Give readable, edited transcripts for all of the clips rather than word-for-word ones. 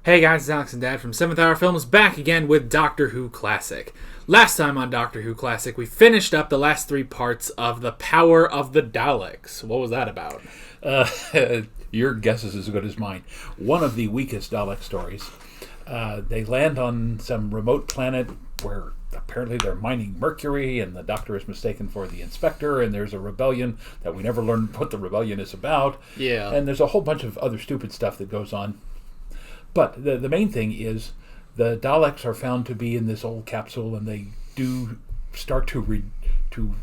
Hey guys, it's Alex and Dad from 7th Hour Films back again with Doctor Who Classic. Last time on Doctor Who Classic, we finished up the last 3 parts of The Power of the Daleks. What was that about? Your guess is as good as mine. One of the weakest Dalek stories. They land on some remote planet where apparently they're mining mercury, and the Doctor is mistaken for the Inspector, and there's a rebellion that we never learn what the rebellion is about. Yeah. And there's a whole bunch of other stupid stuff that goes on. But the main thing is the Daleks are found to be in this old capsule, and they do start to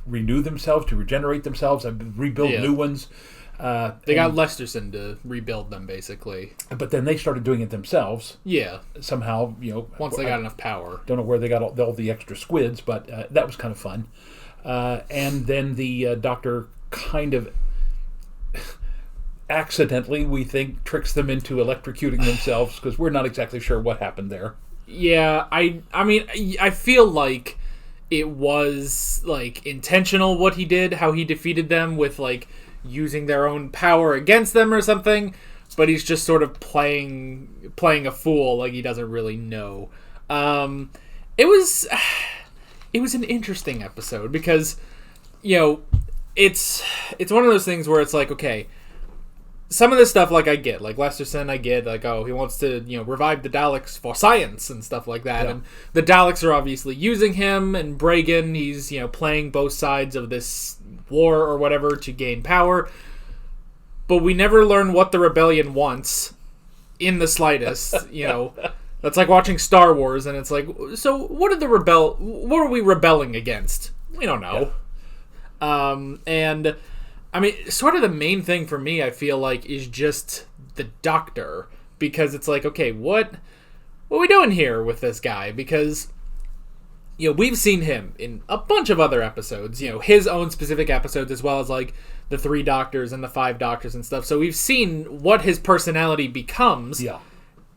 renew themselves, to regenerate themselves, and rebuild new ones. They got Lesterson to rebuild them, basically. But then they started doing it themselves. Yeah. Somehow, once they got enough power. Don't know where they got all the extra squids, but that was kind of fun. And then the Doctor kind of accidentally, we think, tricks them into electrocuting themselves, because we're not exactly sure what happened there. Yeah, I mean, I feel like it was, intentional what he did, how he defeated them with, using their own power against them or something, but he's just sort of playing a fool, like he doesn't really know. It was an interesting episode, because, it's one of those things where it's like, okay, some of this stuff, I get. Lesterson, I get. He wants to, revive the Daleks for science and stuff like that. Yeah. And the Daleks are obviously using him, and Bragan, he's, playing both sides of this war or whatever to gain power. But we never learn what the rebellion wants in the slightest, That's like watching Star Wars, and it's like, so what are we rebelling against? We don't know. Yeah. And I mean, sort of the main thing for me, I feel like, is just the Doctor. Because it's like, okay, what are we doing here with this guy? Because, we've seen him in a bunch of other episodes. His own specific episodes, as well as, the 3 Doctors and the 5 Doctors and stuff. So we've seen what his personality becomes. Yeah.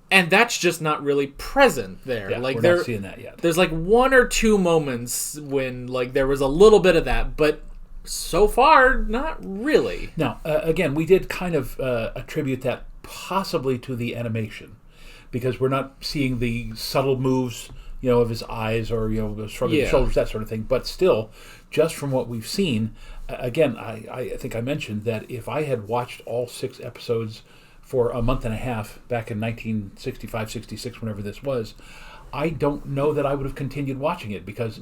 And that's just not really present there. Yeah, we're not seeing that yet. There's, 1 or 2 moments when, there was a little bit of that, but so far, not really. Now, again, we did kind of attribute that possibly to the animation, because we're not seeing the subtle moves, of his eyes or, the shrugging of shoulders, that sort of thing. But still, just from what we've seen, again, I think I mentioned that if I had watched all 6 episodes for a month and a half back in 1965, 66, whenever this was, I don't know that I would have continued watching it, because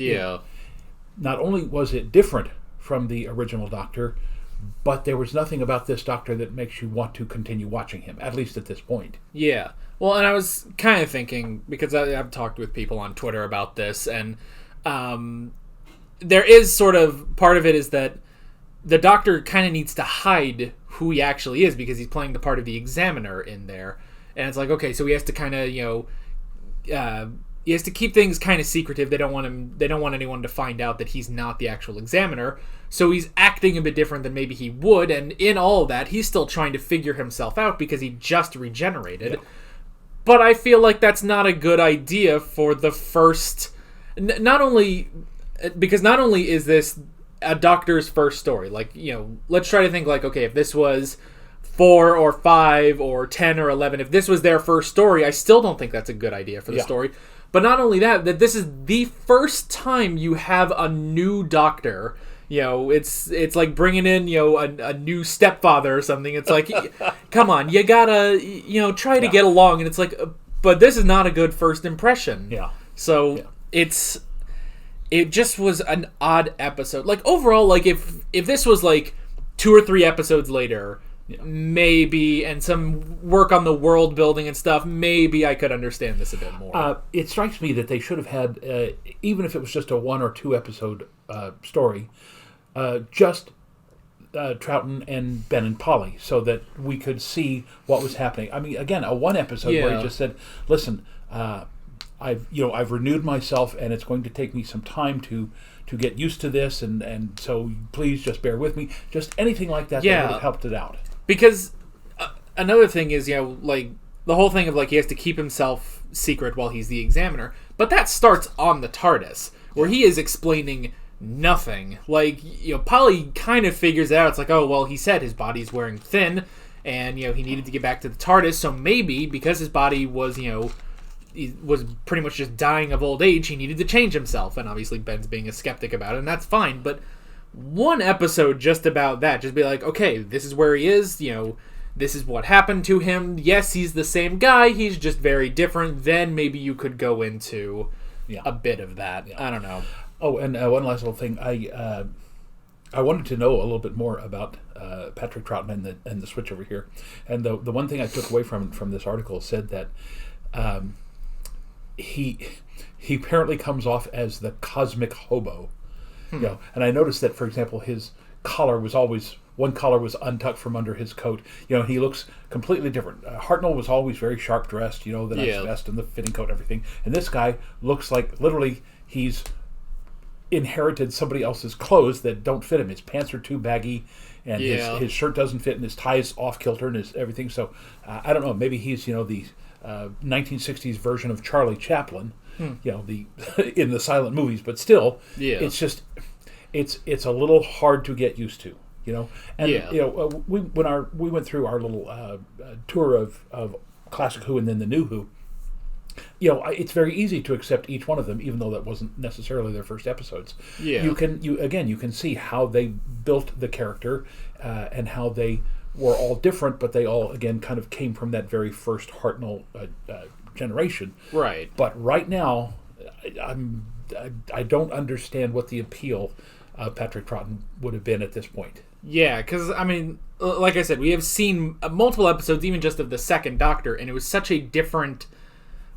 not only was it different from the original Doctor, but there was nothing about this Doctor that makes you want to continue watching him, at least at this point. Yeah. Well, and I was kind of thinking, because I've talked with people on Twitter about this, and there is sort of, part of it is that the Doctor kind of needs to hide who he actually is, because he's playing the part of the Examiner in there. And it's like, okay, so he has to kind of, he has to keep things kind of secretive. They don't want anyone to find out that he's not the actual Examiner. So he's acting a bit different than maybe he would, and in all of that, he's still trying to figure himself out because he just regenerated. Yeah. But I feel like that's not a good idea for the first... Not only is this a Doctor's first story, let's try to think okay, if this was 4 or 5 or 10 or 11, if this was their first story, I still don't think that's a good idea for the story. But not only that this is the first time you have a new Doctor. It's like bringing in, a new stepfather or something. It's like, come on, you gotta, try to get along. And it's like, but this is not a good first impression. Yeah. So it just was an odd episode. Overall, if this was 2 or 3 episodes later, maybe, and some work on the world building and stuff, maybe I could understand this a bit more. It strikes me that they should have had, even if it was just a 1 or 2 episode story, just Troughton and Ben and Polly, so that we could see what was happening. I mean, again, a 1 episode where he just said, "Listen, I've renewed myself, and it's going to take me some time to get used to this, and so please just bear with me." Just anything like that that would have helped it out. Because another thing is, the whole thing of he has to keep himself secret while he's the Examiner, but that starts on the TARDIS, where he is explaining nothing. Polly kind of figures it out. It's like, oh, well, he said his body's wearing thin, and he needed to get back to the TARDIS. So maybe because his body was he was pretty much just dying of old age, he needed to change himself. And obviously Ben's being a skeptic about it, and that's fine. But one episode just about that, just be like, okay, this is where he is. This is what happened to him. Yes, he's the same guy. He's just very different. Then maybe you could go into a bit of that. I don't know. Oh, and one last little thing. I wanted to know a little bit more about Patrick Troughton and the switch over here. And the one thing I took away from this article said that he apparently comes off as the cosmic hobo. And I noticed that, for example, his collar was always... One collar was untucked from under his coat. He looks completely different. Hartnell was always very sharp dressed, the nice vest and the fitting coat and everything. And this guy looks like literally he's inherited somebody else's clothes that don't fit him. His pants are too baggy, and his shirt doesn't fit, and his tie's off kilter, and his everything. So I don't know. Maybe he's the 1960s version of Charlie Chaplin. The in the silent movies, but still, it's just it's a little hard to get used to. We went through our little tour of Classic Who and then the New Who. It's very easy to accept each one of them, even though that wasn't necessarily their first episodes. You can see how they built the character and how they were all different, but they all again kind of came from that very first Hartnell generation. Right. But right now, I don't understand what the appeal of Patrick Troughton would have been at this point. Yeah, because, like I said, we have seen multiple episodes, even just of the Second Doctor, and it was such a different...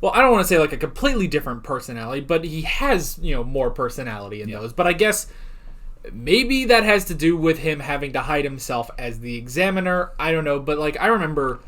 Well, I don't want to say like a completely different personality, but he has, more personality in those. But I guess maybe that has to do with him having to hide himself as the Examiner. I don't know, but I remember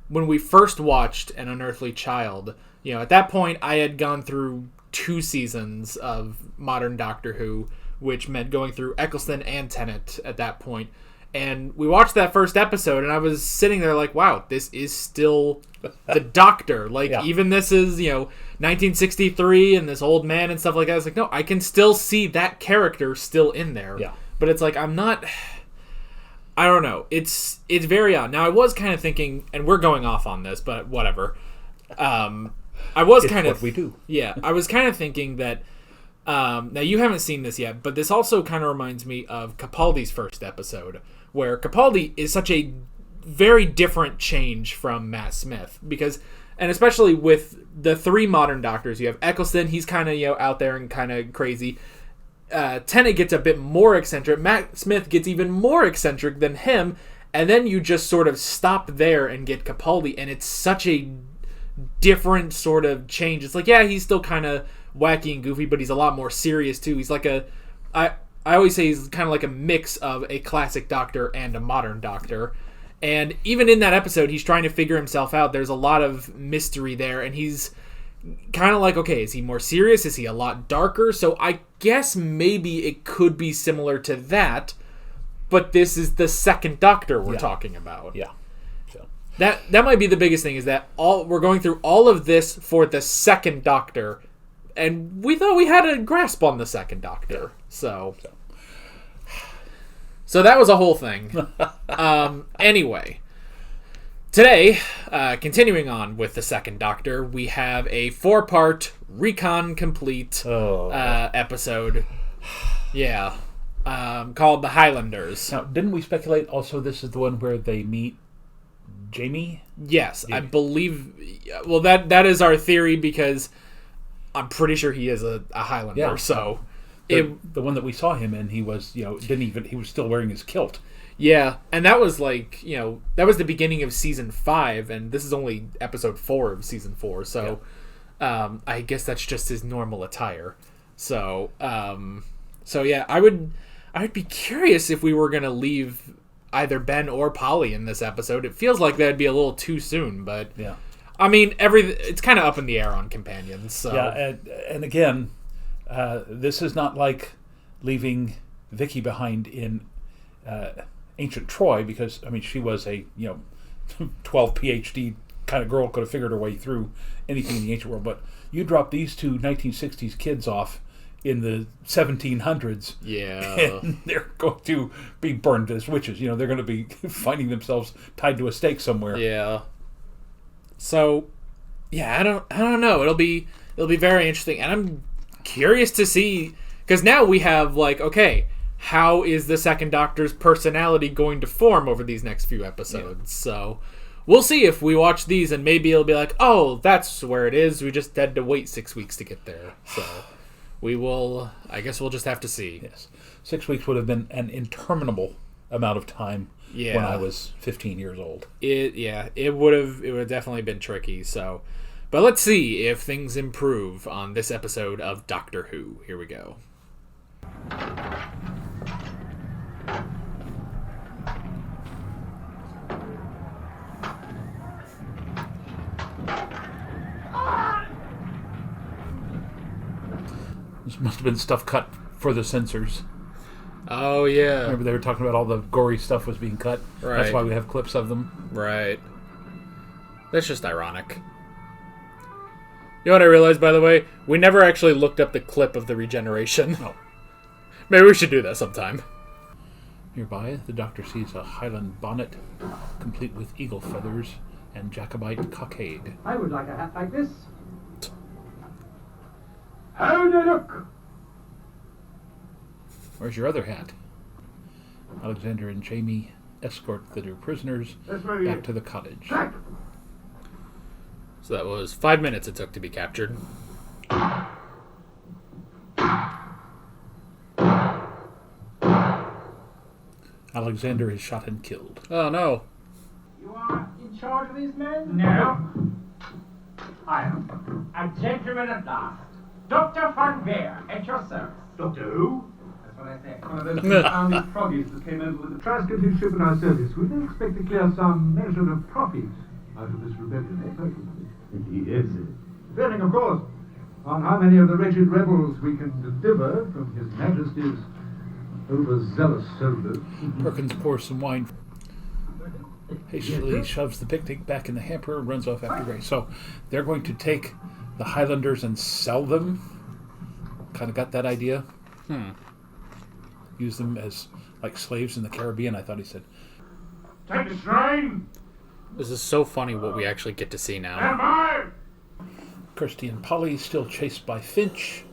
when we first watched An Unearthly Child, at that point I had gone through 2 seasons of modern Doctor Who, which meant going through Eccleston and Tennant at that point. And we watched that first episode, and I was sitting there like, wow, this is still the Doctor. Even this is, 1963 and this old man and stuff like that. It's like, no, I can still see that character still in there. Yeah. But it's like, I'm not... I don't know. It's very odd. Now, I was kind of thinking, and we're going off on this, but whatever. I was kind of... what we do. Yeah. I was kind of thinking that... now, you haven't seen this yet, but this also kind of reminds me of Capaldi's first episode, where Capaldi is such a very different change from Matt Smith, because, and especially with the 3 modern Doctors, you have Eccleston, he's kind of, out there and kind of crazy. Tennant gets a bit more eccentric. Matt Smith gets even more eccentric than him, and then you just sort of stop there and get Capaldi, and it's such a different sort of change. It's like, yeah, he's still kind of wacky and goofy, but he's a lot more serious too. He's like I always say he's kind of like a mix of a classic Doctor and a modern Doctor. And even in that episode, he's trying to figure himself out. There's a lot of mystery there, and he's kind of like, okay, is he more serious? Is he a lot darker? So I guess maybe it could be similar to that, but this is the Second Doctor we're talking about. Yeah. That might be the biggest thing, is that we're going through all of this for the Second Doctor, and we thought we had a grasp on the Second Doctor. So that was a whole thing. Anyway, today, continuing on with the Second Doctor, we have a 4-part recon complete episode. Yeah. Called The Highlanders. Now, didn't we speculate also this is the one where they meet Jamie? Yes, Jamie. I believe... Well, that is our theory, because I'm pretty sure he is a Highlander, so... The one that we saw him in, he was, he was still wearing his kilt. Yeah, and that was that was the beginning of season 5, and this is only episode 4 of season 4, so I guess that's just his normal attire. So yeah, I would be curious if we were going to leave either Ben or Polly in this episode. It feels like that'd be a little too soon, but yeah. I mean, it's kind of up in the air on companions. So. Yeah, and again, this is not like leaving Vicky behind in ancient Troy, because I mean she was a 12 PhD kind of girl, could have figured her way through anything in the ancient world. But you drop these 2 1960s kids off in the 1700s. Yeah. And they're going to be burned as witches. They're going to be finding themselves tied to a stake somewhere. Yeah. So, yeah, I don't know. It'll be very interesting, and I'm curious to see, because now we have, okay, how is the Second Doctor's personality going to form over these next few episodes? Yeah. So we'll see if we watch these, and maybe it'll be like, oh, that's where it is. We just had to wait 6 weeks to get there. So we will, I guess we'll just have to see. Yes. 6 weeks would have been an interminable amount of time when I was 15 years old. It would have definitely been tricky. So, but let's see if things improve on this episode of Doctor Who. Here we go. This must have been stuff cut for the censors. Oh, yeah. Remember they were talking about all the gory stuff was being cut? Right. That's why we have clips of them. Right. That's just ironic. You know what I realized, by the way? We never actually looked up the clip of the regeneration. Oh. Maybe we should do that sometime. Nearby, the Doctor sees a Highland bonnet, complete with eagle feathers and Jacobite cockade. I would like a hat like this. How do you look? Where's your other hat? Alexander and Jamie escort the new prisoners back to the cottage. Back. So that was 5 minutes it took to be captured. Alexander is shot and killed. Oh, no. You are in charge of these men? No. I am. A gentleman at last. Dr. Van Veer, at your service. Doctor who? That's what I said. One of those confounding froggies that came over with the transporting ship in our service. We may expect to clear some measure of profit out of this rebellion, Yes. Depending, of course, on how many of the wretched rebels we can deliver from His Majesty's overzealous soldiers. Perkins pours some wine. Hastily shoves the picnic back in the hamper and runs off after Grace. So they're going to take the Highlanders and sell them. Kind of got that idea. Use them as slaves in the Caribbean, I thought he said. Take the train! This is so funny what we actually get to see now. Am I? Kirsty and Polly, still chased by Finch,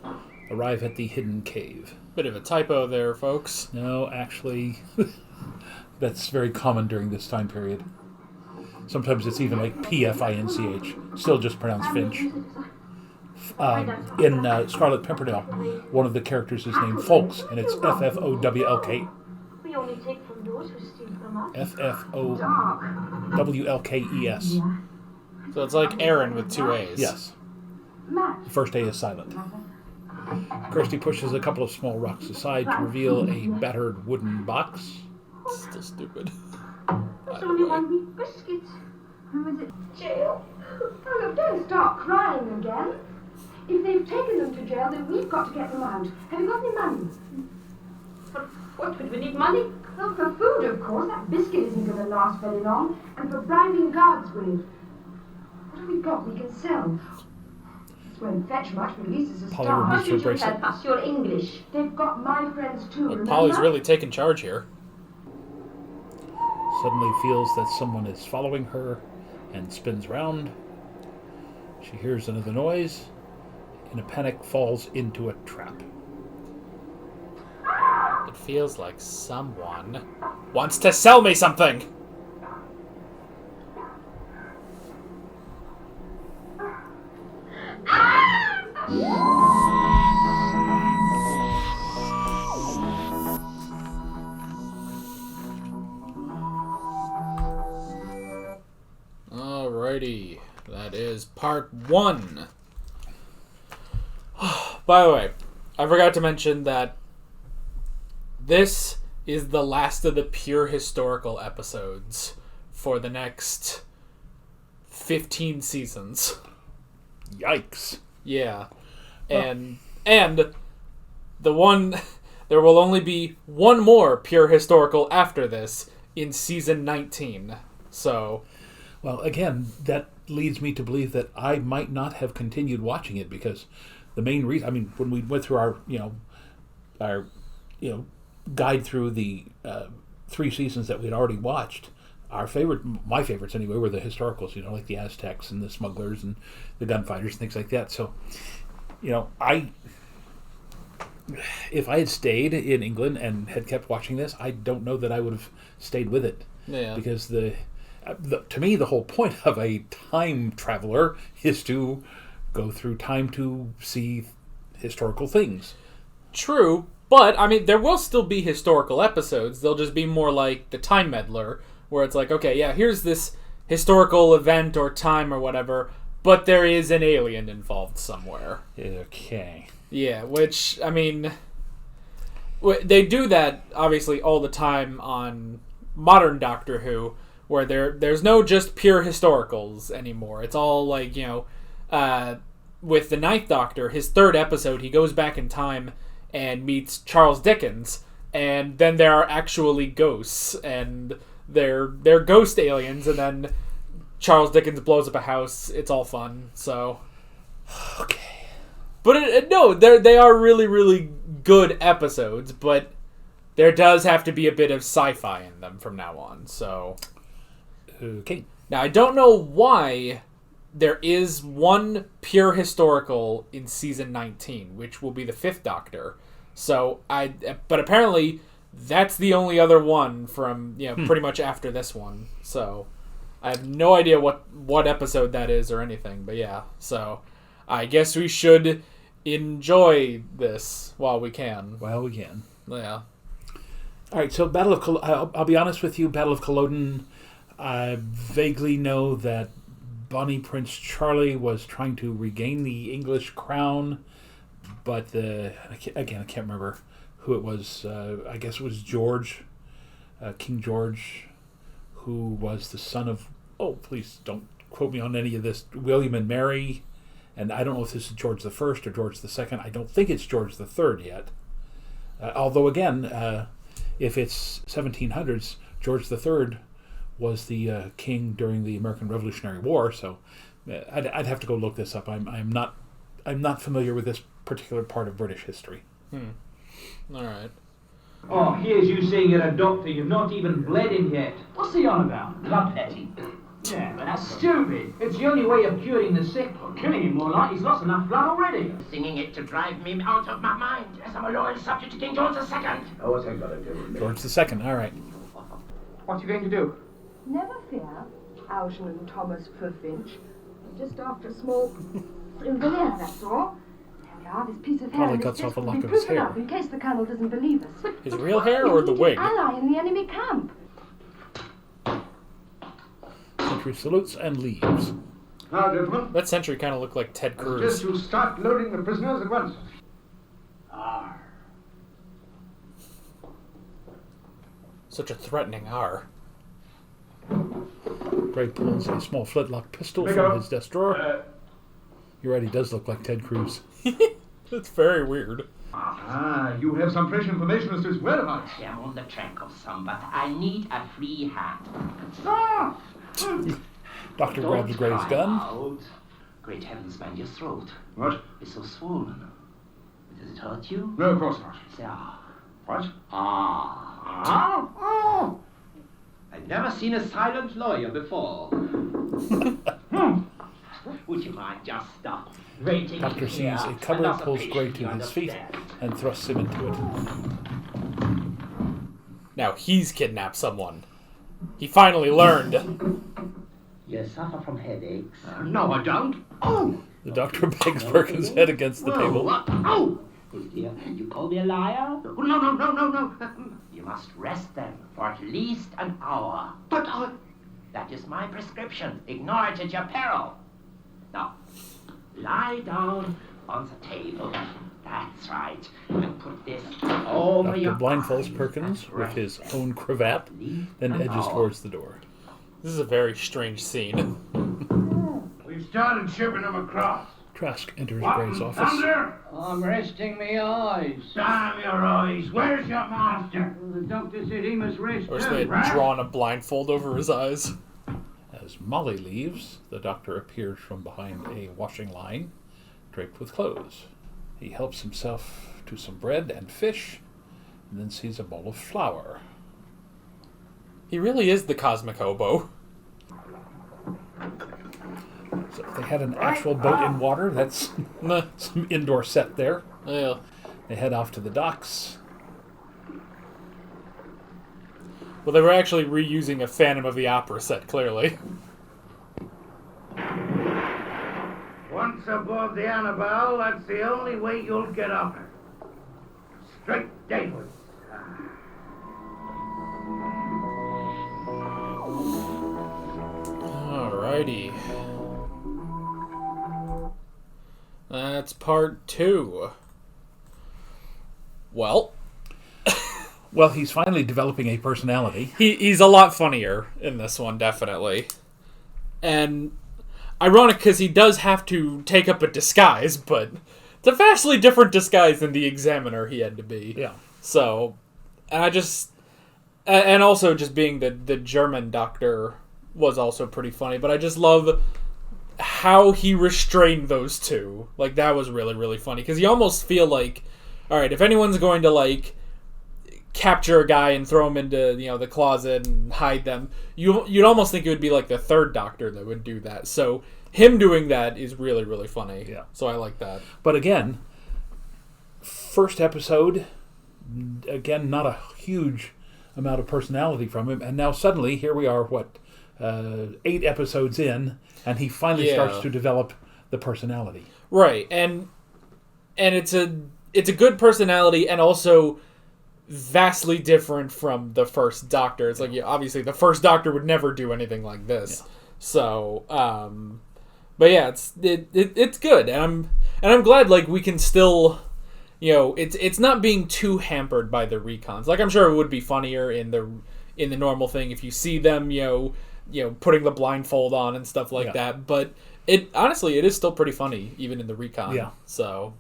arrive at the hidden cave. Bit of a typo there, folks. No, actually, that's very common during this time period. Sometimes it's even like P-F-I-N-C-H. Still just pronounced Finch. In Scarlet Pimpernel, one of the characters is named Folks, and it's F-F-O-W-L-K. We only take from those who steal from us. F-F-O-W-L-K-E-S. So it's like Aaron with 2 A's. Yes. The first A is silent. Kirsty pushes a couple of small rocks aside to reveal a battered wooden box. Still stupid. It's only one wee biscuit. Who is it? Jail? Oh, look, don't start crying again. If they've taken them to jail, then we've got to get them out. Have you got any money? For what would we need money? Well, for food, of course. That biscuit isn't going to last very long. And for bribing guards with. What have we got we can sell? This won't fetch much, but at least it's a Polly start. removes her bracelet. Help us. You're English. They've got my friends too, But remember? Polly's really taking charge here. Suddenly feels that someone is following her and spins round. She hears another noise. In a panic, falls into a trap. It feels like someone wants to sell me something. Alrighty, that is part 1. By the way, I forgot to mention that this is the last of the pure historical episodes for the next 15 seasons. Yikes. Yeah. And the one there will only be one more pure historical after this in season 19. So, well, again, that leads me to believe that I might not have continued watching it because the main reason. I mean, when we went through our guide through the 3 seasons that we'd already watched, my favorites anyway, were the historicals. Like the Aztecs and the smugglers and the gunfighters and things like that. So, if I had stayed in England and had kept watching this, I don't know that I would have stayed with it. Yeah. Because to me, the whole point of a time traveler is to go through time to see historical things. True, but, I mean, there will still be historical episodes. They'll just be more like the Time Meddler, where it's like, okay, yeah, here's this historical event or time or whatever, but there is an alien involved somewhere. Okay. Yeah, which, I mean, they do that, obviously, all the time on modern Doctor Who, where there's no just pure historicals anymore. It's all like, with the Ninth Doctor, his 3rd episode, he goes back in time and meets Charles Dickens, and then there are actually ghosts, and they're ghost aliens, and then Charles Dickens blows up a house. It's all fun, so... Okay. But no, they are really, really good episodes, but there does have to be a bit of sci-fi in them from now on, so... Okay. Now, I don't know why there is one pure historical in season 19, which will be the 5th Doctor. But apparently that's the only other one from, pretty much after this one. So I have no idea what episode that is or anything, but yeah. So I guess we should enjoy this while we can. While we can. Yeah. All right, so I'll be honest with you, Battle of Culloden, I vaguely know that Bonnie Prince Charlie was trying to regain the English crown, but I can't remember who it was. I guess it was George, King George, who was the son of, please don't quote me on any of this, William and Mary, and I don't know if this is George the First or George the Second. I don't think it's George the Third yet. Although again, if it's 1700s, George the Third was the king during the American Revolutionary War, so I'd have to go look this up. I'm not familiar with this particular part of British history. All right. Oh, here's you saying you're a doctor. You've not even bled him yet. What's he on about? Bloodletting. Yeah, but that's stupid. It's the only way of curing the sick. Or killing him more like. He's lost enough blood already. Singing it to drive me out of my mind, as I'm a loyal subject to King George II. Oh, what's that got to do with me? George the Second. All right. What are you going to do? Never fear, Algernon Thomas Pufffinch. Just after a small souvenir, that's all. There we are, this piece of hair. Probably cuts off a lock be of his proof hair. enough in case the Colonel doesn't believe us. His real hair or the wig? Ally in the enemy camp. Sentry salutes and leaves. Now, gentlemen, That sentry kind of looked like Ted I Cruz. suggest you start loading the prisoners at once. Such a threatening R. Gray pulls a small flintlock pistol Pick from up. his desk drawer. You're right, he does look like Ted Cruz. That's very weird. You have some fresh information as to his whereabouts. I'm on the track of some, but I need a free hand. Doctor grabs Gray's cry gun. out. Great heavens, man, your throat What? is so swollen. Does it hurt you? No, of course not. Say ah. What? Ah. Oh! I've never seen a silent lawyer before. Would you mind just waiting Doctor here? sees a cupboard, Another pulls patient, Gray you to his feet, understand. and thrusts him into it. Now he's kidnapped someone. He finally learned. You suffer from headaches. No, I don't. Oh! The doctor bangs Perkins' head against the table. Oh! Oh dear, you call me a liar? No. You must rest then for at least an hour. But I... That is my prescription. Ignore it at your peril. Now, lie down on the table. That's right. And put this over Doctor your blindfolds eyes. Perkins That's with right. his own cravat, then An edges hour. towards the door. This is a very strange scene. We've started shipping them across. Trask enters What Gray's in office. thunder? I'm resting me eyes. Damn your eyes. Where's your master? The doctor said he must rest I wish they too. had drawn a blindfold over his eyes. As Molly leaves, the doctor appears from behind a washing line, draped with clothes. He helps himself to some bread and fish, and then sees a bowl of flour. He really is the cosmic hobo. So if they had an actual boat in water, that's some indoor set there. Yeah. They head off to the docks. Well, they were actually reusing a Phantom of the Opera set, clearly. Once aboard the Annabelle, that's the only way you'll get off her. Straight downwards. Alrighty. That's part 2. Well, he's finally developing a personality. he's a lot funnier in this one, definitely. And ironic because he does have to take up a disguise, but it's a vastly different disguise than the Examiner he had to be. Yeah. So, and also just being the German doctor was also pretty funny, but I just love how he restrained those two. Like, that was really, really funny, because you almost feel like, alright, if anyone's going to, like, capture a guy and throw him into, the closet and hide them, you'd almost think it would be like the third Doctor that would do that. So him doing that is really, really funny. Yeah. So I like that. But again, first episode, again, not a huge amount of personality from him, and now suddenly here we are, 8 episodes in, and he finally starts to develop the personality. Right, and it's a good personality, and also vastly different from the first Doctor. It's like, obviously the first Doctor would never do anything like this. Yeah. So, but yeah, it's good, and I'm glad, like, we can still, it's not being too hampered by the recons. Like, I'm sure it would be funnier in the normal thing if you see them, putting the blindfold on and stuff like that. But honestly, it is still pretty funny, even in the recon. Yeah. So,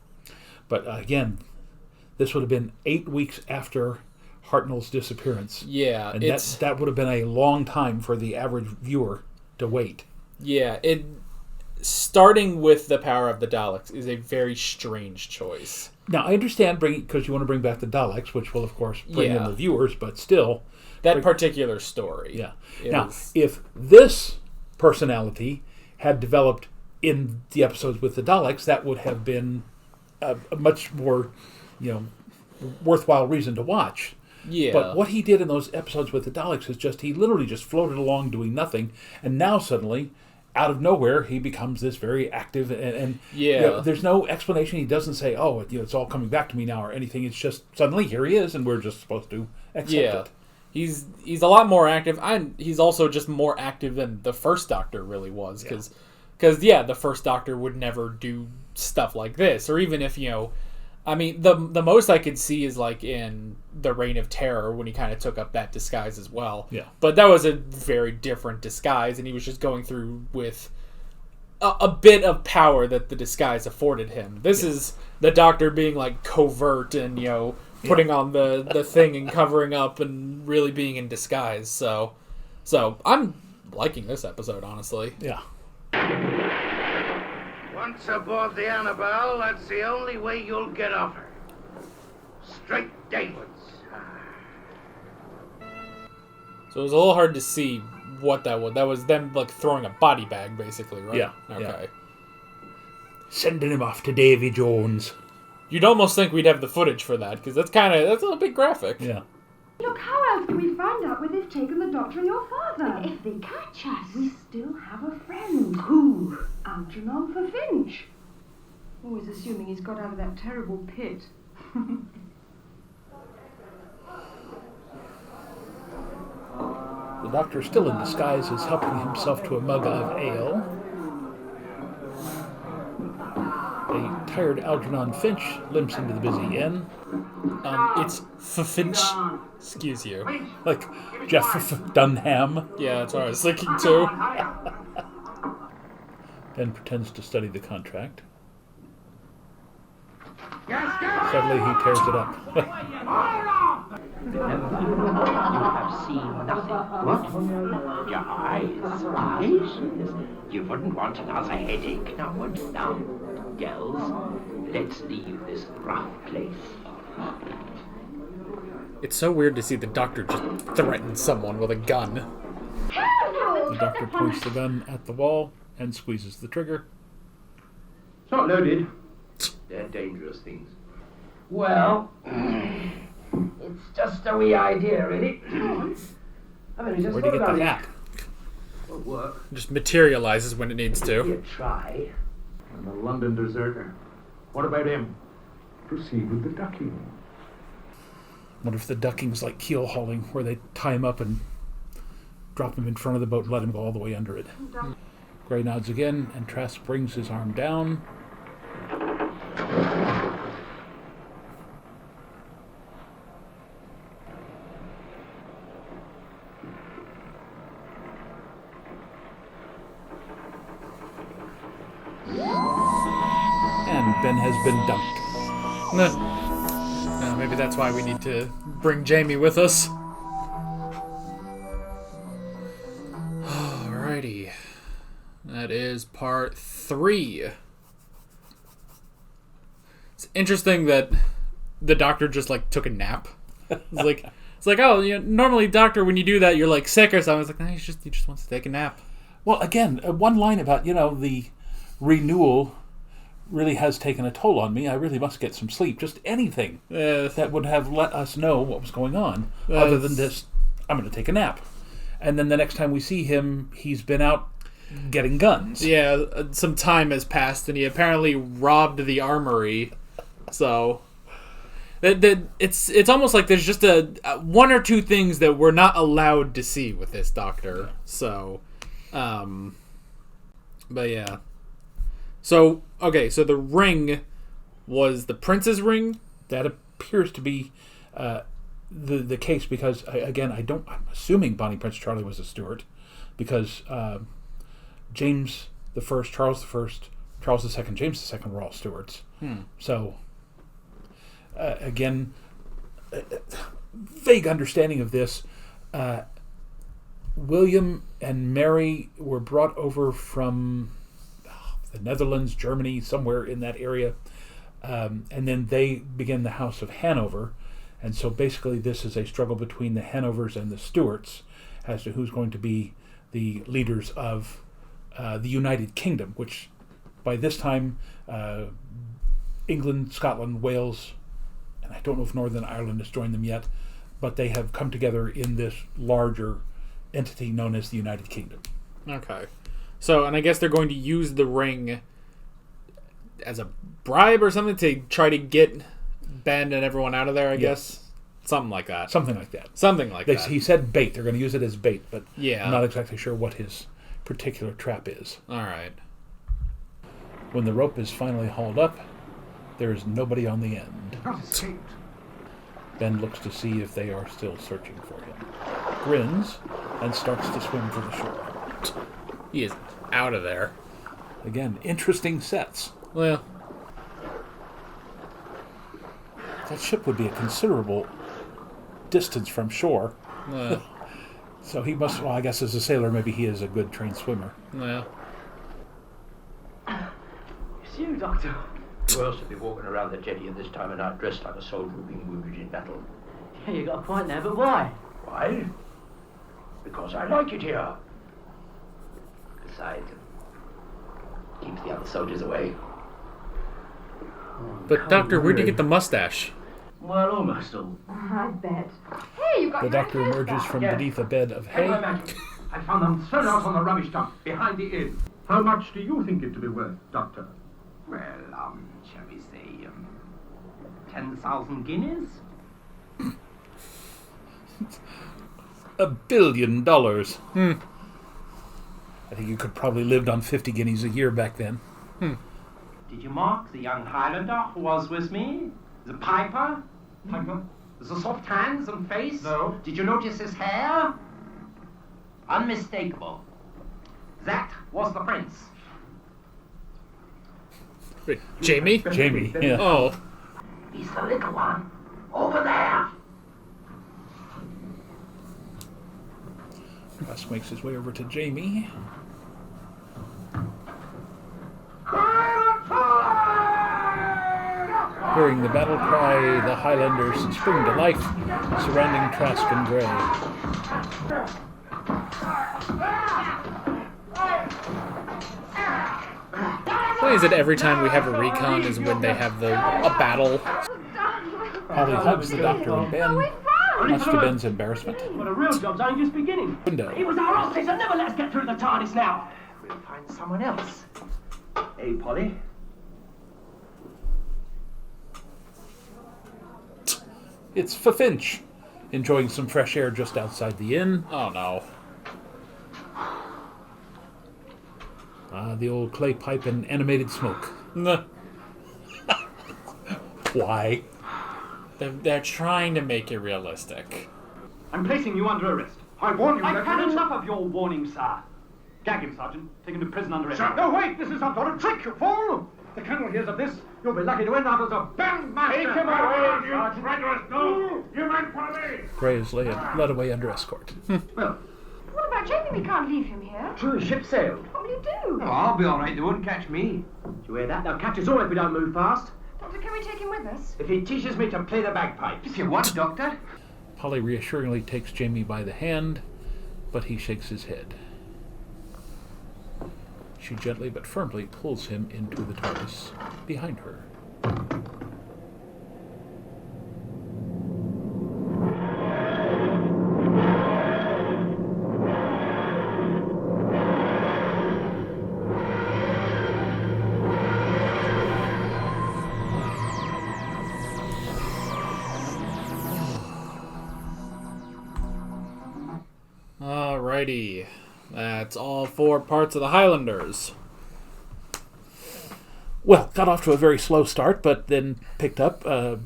but again, this would have been 8 weeks after Hartnell's disappearance. Yeah, and that would have been a long time for the average viewer to wait. Yeah, starting with the power of the Daleks is a very strange choice. Now, I understand because you want to bring back the Daleks, which will, of course, bring in the viewers, but still... That particular story. Yeah. Now, if this personality had developed in the episodes with the Daleks, that would have been a much more, worthwhile reason to watch. Yeah. But what he did in those episodes with the Daleks is he literally just floated along doing nothing, and now suddenly, out of nowhere, he becomes this very active, and there's no explanation. He doesn't say, "Oh, it's all coming back to me now" or anything. It's just suddenly here he is, and we're just supposed to accept it. He's a lot more active. He's also just more active than the first Doctor really was, because the first Doctor would never do stuff like this, or even if the most I could see is like in the Reign of Terror when he kind of took up that disguise as well. Yeah. But that was a very different disguise, and he was just going through with a bit of power that the disguise afforded him. This is the Doctor being like covert and putting on the thing and covering up and really being in disguise. So I'm liking this episode, honestly. Yeah. Once aboard the Annabelle, that's the only way you'll get off her. Straight downwards. So it was a little hard to see what that was. That was them like throwing a body bag, basically, right? Yeah. Okay. Yeah. Sending him off to Davy Jones. You'd almost think we'd have the footage for that, because that's a big graphic. Yeah. Look, how else can we find out where they've taken the Doctor and your father? If they catch us. We still have a friend. Who? Algernon for Finch. Always assuming he's got out of that terrible pit. The Doctor, still in disguise, is helping himself to a mug of ale. A tired Algernon Finch limps into the busy inn. It's Finch. Excuse you. Like Jeff Dunham. Yeah, that's what I was thinking too. Then pretends to study the contract. Suddenly he tears it up. You have seen nothing. What? Your eyes. Yes. You wouldn't want another headache now, would you? Now, gals. Let's leave this rough place. It's so weird to see the doctor just threaten someone with a gun. The doctor points the gun at the wall and squeezes the trigger. It's not loaded. They're dangerous things. Well, it's just a wee idea, really. I mean, just Where'd you get the hat? Won't work. Just materializes when it needs to. You try. I'm a London deserter. What about him? Proceed with the ducking. What if the ducking's like keel hauling, where they tie him up and drop him in front of the boat and let him go all the way under it? Gray nods again, and Trask brings his arm down. And Ben has been dumped. Maybe that's why we need to bring Jamie with us. Alrighty. That is part 3. It's interesting that the doctor just took a nap. It's like, oh, normally, doctor, when you do that, you're sick or something. I was like, no, he just wants to take a nap. Well, again, one line about, the renewal really has taken a toll on me. I really must get some sleep. Just anything that would have let us know what was going on, other than this, I'm going to take a nap. And then the next time we see him, he's been out getting guns. Yeah, some time has passed, and he apparently robbed the armory. So it's almost like there's just a one or two things that we're not allowed to see with this doctor. So, but yeah. So, okay, so the ring was the prince's ring? That appears to be the case because, again, I'm assuming Bonnie Prince Charlie was a Stuart because James the First, Charles the First, Charles the Second, James the Second were all Stuarts. So, again, vague understanding of this. William and Mary were brought over from the Netherlands, Germany, somewhere in that area. And then they begin the House of Hanover. And so basically this is a struggle between the Hanovers and the Stuarts as to who's going to be the leaders of the United Kingdom, which by this time England, Scotland, Wales, and I don't know if Northern Ireland has joined them yet, but they have come together in this larger entity known as the United Kingdom. Okay. So, and I guess they're going to use the ring as a bribe or something to try to get Ben and everyone out of there, I guess? Something like that. Something like that. He said bait. They're going to use it as bait, but yeah. I'm not exactly sure what his particular trap is. All right. When the rope is finally hauled up, there is nobody on the end. Not escaped. Ben looks to see if they are still searching for him. Grins and starts to swim for the shore. He is out of there. Again, interesting sets. Well, that ship would be a considerable distance from shore. So he must, well, I guess as a sailor, maybe he is a good trained swimmer. Yeah. It's you, Doctor. Who else would be walking around the jetty at this time of night dressed like a soldier being wounded in battle? Yeah, you got a point there, but why? Why? Because I like it here. Besides, it keeps the other soldiers away. But Doctor, where'd you get the mustache? Well, almost all. I bet. Hey, you got The your doctor hair emerges back. from beneath a bed of Hey, hay. I found them thrown out on the rubbish dump behind the inn. How much do you think it to be worth, Doctor? Well, shall we say, 10,000 guineas? $1 billion. I think you could probably lived on 50 guineas a year back then. Did you mark the young Highlander who was with me? The piper? Piper? The soft hands and face? No. Did you notice his hair? Unmistakable. That was the prince. Wait, Jamie? Jamie, yeah. Oh. He's the little one. Over there. Gus makes his way over to Jamie. Highland Parts! Hearing the battle cry, the Highlanders spring to life, surrounding Trask and Gray. Why is it every time we have a recon is when they have a battle? Polly hugs the doctor and Ben, much to Ben's embarrassment. Well, the real job's only just beginning. Window. It was our office that never let us get through the TARDIS now. We'll find someone else. Hey, Polly. It's Finch, enjoying some fresh air just outside the inn. Oh no. The old clay pipe and animated smoke. Nah. Why? They're trying to make it realistic. I'm placing you under arrest. I warn you, I've had Lieutenant. enough of your warning, sir. Gag him, Sergeant. Take him to prison under arrest. Sir, no, wait, this is some sort of trick, you fool! The Colonel hears of this. You'll be lucky to end up as a bandmaster. Take him away, you traitorous dog! You men follow me! Gray is led away under escort. Well, What about Jamie? We can't leave him here. Sure, the ship sailed. What will you do? Oh, I'll be all right. They won't catch me. Do you hear that? They'll catch us all if we don't move fast. Doctor, can we take him with us? If he teaches me to play the bagpipes. If you want, Doctor. Polly reassuringly takes Jamie by the hand, but he shakes his head. She gently but firmly pulls him into the TARDIS behind her. Alrighty. That's all 4 parts of the Highlanders. Well, got off to a very slow start, but then picked up a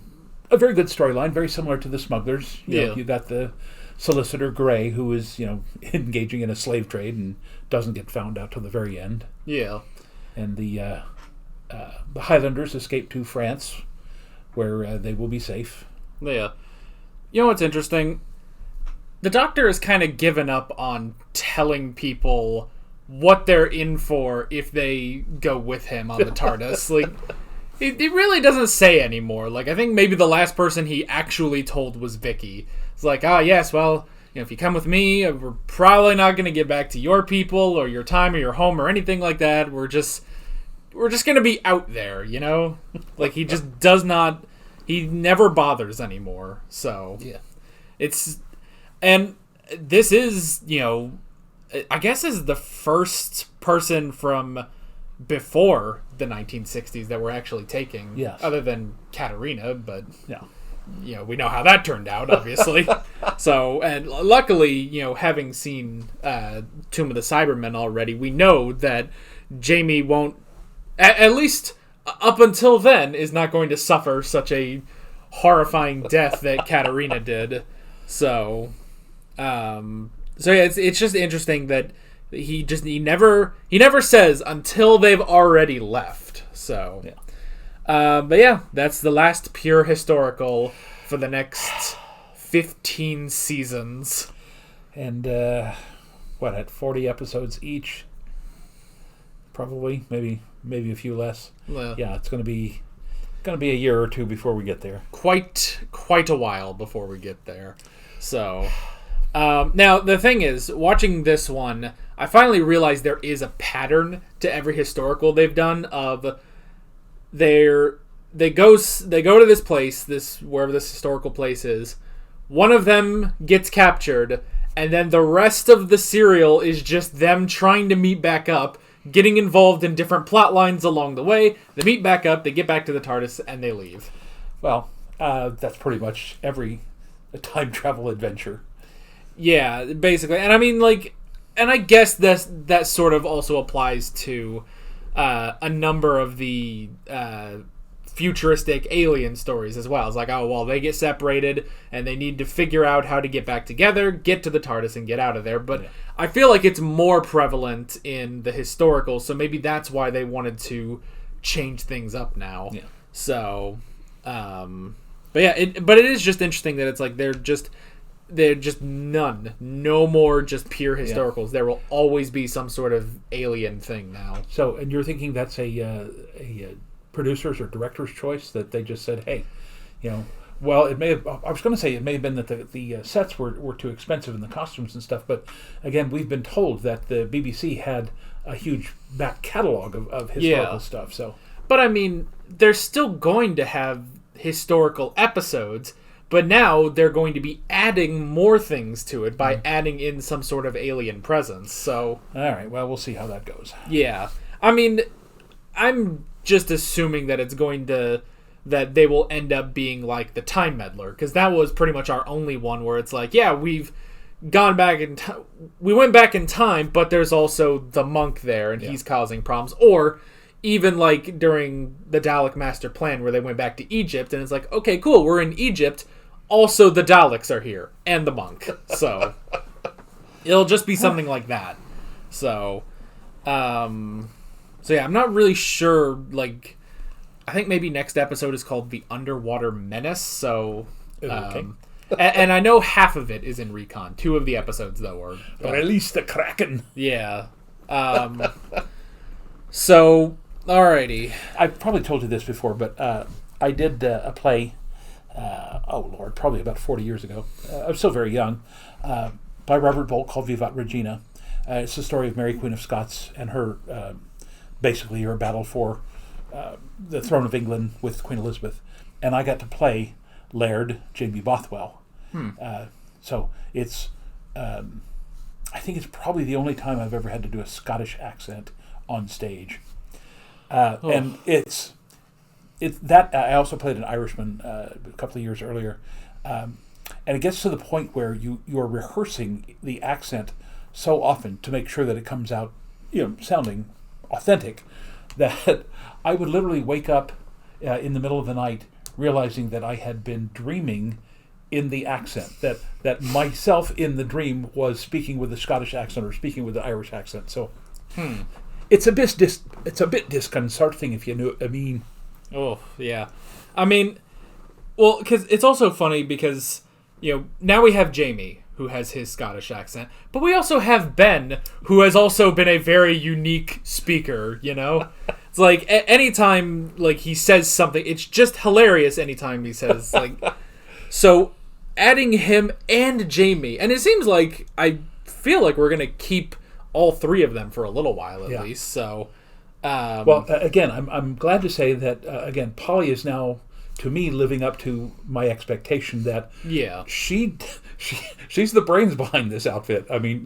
very good storyline, very similar to the Smugglers. You know, you got the solicitor Gray, who is, engaging in a slave trade and doesn't get found out till the very end. Yeah. And the Highlanders escape to France, where they will be safe. Yeah. You know what's interesting? The Doctor has kind of given up on telling people what they're in for if they go with him on the TARDIS. Like, he really doesn't say anymore. Like, I think maybe the last person he actually told was Vicky. It's like, yes, well, if you come with me, we're probably not going to get back to your people or your time or your home or anything like that. We're just going to be out there, Like, he just does not... He never bothers anymore. So, yeah, and this is, I guess is the first person from before the 1960s that we're actually taking. Yes. Other than Katarina, but yeah. We know how that turned out, obviously. So, and luckily, having seen Tomb of the Cybermen already, we know that Jamie won't, at least up until then, is not going to suffer such a horrifying death that Katarina did. So yeah, it's just interesting that he never says until they've already left. So, but yeah, that's the last pure historical for the next 15 seasons. And at 40 episodes each, probably maybe a few less. Well, yeah, it's going to be a year or two before we get there. Quite a while before we get there. So, now the thing is, watching this one, I finally realized there is a pattern to every historical they've done. Of they go to this place, wherever this historical place is. One of them gets captured, and then the rest of the serial is just them trying to meet back up, getting involved in different plot lines along the way. They meet back up, they get back to the TARDIS, and they leave. Well, that's pretty much every time travel adventure. Yeah, basically. And I mean, and I guess that sort of also applies to a number of the futuristic alien stories as well. It's like, they get separated and they need to figure out how to get back together, get to the TARDIS, and get out of there. But I feel like it's more prevalent in the historical, so maybe that's why they wanted to change things up now. Yeah. So, but yeah, it is just interesting that it's like they're just no more just pure historicals. There will always be some sort of alien thing now. So, and you're thinking that's a producer's or director's choice that they just said, hey, well, it may have. I was going to say it may have been that the sets were too expensive and the costumes and stuff. But again, we've been told that the BBC had a huge back catalog of historical stuff. So, but I mean, they're still going to have historical episodes, but now they're going to be adding more things to it by adding in some sort of alien presence. So, all right. Well, we'll see how that goes. Yeah, I mean, I'm just assuming that that they will end up being like the Time Meddler, because that was pretty much our only one where it's like, yeah, we've gone back we went back in time, but there's also the monk there, and he's causing problems. Or even like during the Dalek Master Plan, where they went back to Egypt, and it's like, okay, cool, we're in Egypt. Also, the Daleks are here, and the monk. So it'll just be something like that. So, yeah, I'm not really sure. Like, I think maybe next episode is called The Underwater Menace, so... and I know half of it is in Recon. 2 of the episodes, though, are... Release the Kraken! Yeah. So, alrighty. I've probably told you this before, but I did a play, probably about 40 years ago. I was still very young, by Robert Bolt called Vivat Regina. It's the story of Mary, Queen of Scots, and her, basically, her battle for... the throne of England with Queen Elizabeth, and I got to play Laird Jamie Bothwell. So it's, I think it's probably the only time I've ever had to do a Scottish accent on stage, and it's that. I also played an Irishman a couple of years earlier, and it gets to the point where you are rehearsing the accent so often to make sure that it comes out, sounding authentic, that I would literally wake up in the middle of the night realizing that I had been dreaming in the accent, that myself in the dream was speaking with the Scottish accent or speaking with the Irish accent. So it's a bit disconcerting, if you know what I mean. Oh, yeah. I mean, well, because it's also funny because, now we have Jamie, who has his Scottish accent, but we also have Ben, who has also been a very unique speaker, It's like, anytime, like, he says something, it's just hilarious anytime he says, like... So, adding him and Jamie, and it seems like, I feel like we're going to keep all 3 of them for a little while, at least, so... again, I'm glad to say that, again, Polly is now... to me, living up to my expectation that she's the brains behind this outfit. I mean,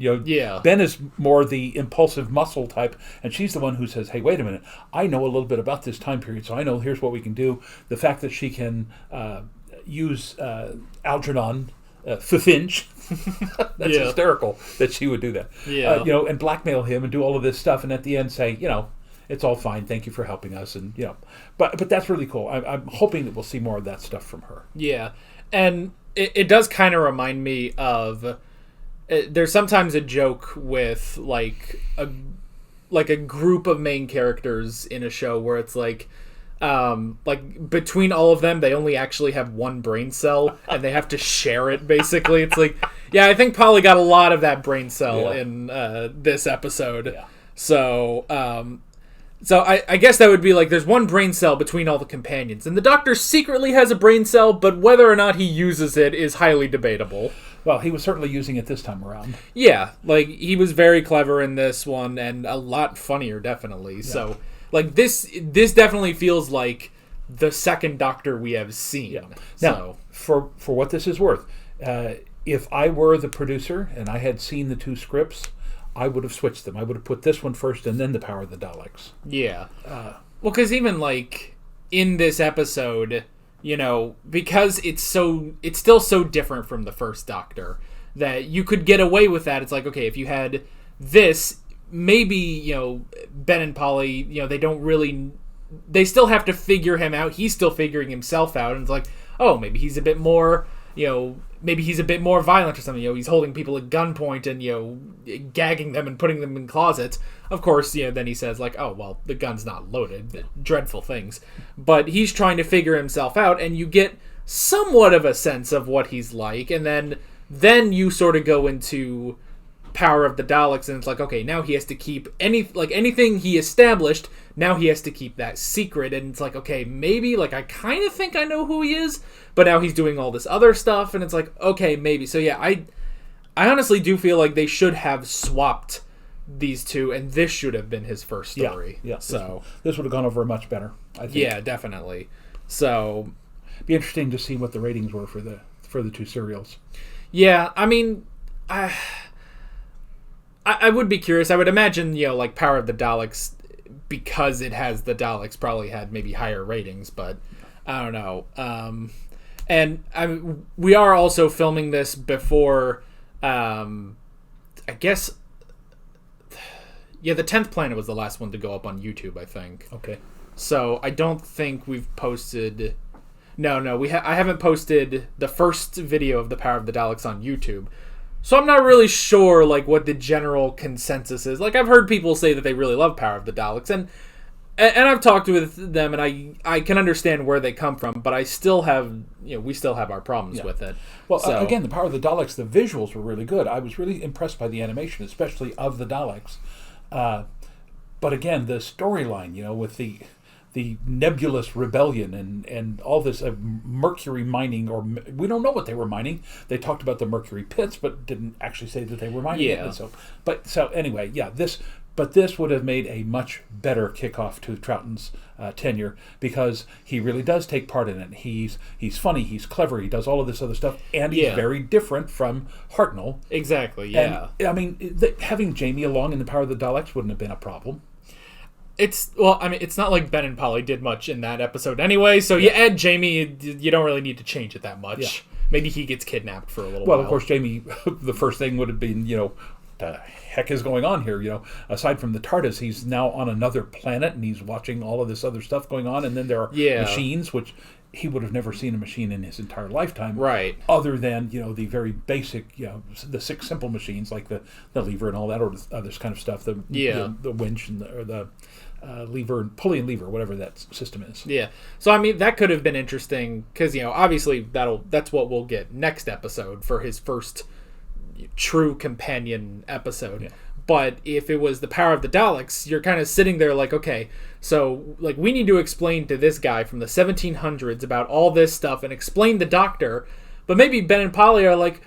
Ben is more the impulsive muscle type, and she's the one who says, hey, wait a minute, I know a little bit about this time period, so I know here's what we can do. The fact that she can use Algernon Finch, that's hysterical that she would do that. And blackmail him and do all of this stuff, and at the end say, it's all fine. Thank you for helping us, and but that's really cool. I'm hoping that we'll see more of that stuff from her. Yeah, and it does kind of remind me of. There's sometimes a joke with like a group of main characters in a show where it's like between all of them they only actually have one brain cell and they have to share it. Basically, it's like I think Polly got a lot of that brain cell in this episode. Yeah. So I guess that would be like there's one brain cell between all the companions, and the Doctor secretly has a brain cell, but whether or not he uses it is highly debatable. Well, he was certainly using it this time around. Yeah, like he was very clever in this one, and a lot funnier, definitely. Yeah. So, like this definitely feels like the second Doctor we have seen. Yeah. Now, for what this is worth, if I were the producer and I had seen the 2 scripts, I would have switched them. I would have put this one first and then the Power of the Daleks. Yeah. Well, because even like in this episode, because it's still so different from the first Doctor that you could get away with that. It's like, okay, if you had this, maybe, Ben and Polly, they still have to figure him out. He's still figuring himself out. And it's like, oh, maybe he's a bit more, maybe he's a bit more violent or something. He's holding people at gunpoint and, gagging them and putting them in closets. Of course, then he says, like, oh, well, the gun's not loaded. Dreadful things. But he's trying to figure himself out, and you get somewhat of a sense of what he's like. And then you sort of go into Power of the Daleks, and it's like, okay, now he has to keep anything he established now he has to keep that secret, and it's like, okay, maybe, like, I kind of think I know who he is, but now he's doing all this other stuff, and it's like, okay, maybe. So yeah, I honestly do feel like they should have swapped these two, and this should have been his first story. Yeah. So this would have gone over much better, I think. Yeah, definitely. So be interesting to see what the ratings were for the two serials. Yeah, I mean, I would be curious. I would imagine, like Power of the Daleks, because it has the Daleks, probably had maybe higher ratings, but I don't know. And we are also filming this before, I guess, the 10th Planet was the last one to go up on YouTube, I think. Okay. So I don't think we've posted... No, I haven't posted the first video of the Power of the Daleks on YouTube. So I'm not really sure, like, what the general consensus is. Like, I've heard people say that they really love Power of the Daleks, and I've talked with them, and I can understand where they come from, but I still have, we still have our problems with it. Well, again, the Power of the Daleks, the visuals were really good. I was really impressed by the animation, especially of the Daleks. But again, the storyline, with the nebulous rebellion and all this mercury mining, or we don't know what they were mining. They talked about the mercury pits, but didn't actually say that they were mining it. So anyway, this would have made a much better kickoff to Troughton's tenure, because he really does take part in it. He's funny, he's clever, he does all of this other stuff, and he's very different from Hartnell. Exactly, yeah. And, I mean, having Jamie along in the Power of the Daleks wouldn't have been a problem. It's not like Ben and Polly did much in that episode anyway, so you add Jamie, you don't really need to change it that much. Yeah. Maybe he gets kidnapped for a little while. Well, of course, Jamie, the first thing would have been, the heck is going on here? Aside from the TARDIS, he's now on another planet, and he's watching all of this other stuff going on, and then there are machines, which he would have never seen a machine in his entire lifetime. Right. Other than, the very basic, the 6 simple machines, like the lever and all that, or other kind of stuff, the winch and the lever, pulley and lever, whatever that system is. Yeah. So, I mean, that could have been interesting, because, obviously that's what we'll get next episode for his first true companion episode. Yeah. But if it was the Power of the Daleks, you're kind of sitting there like, okay, so, like, we need to explain to this guy from the 1700s about all this stuff and explain the Doctor, but maybe Ben and Polly are like,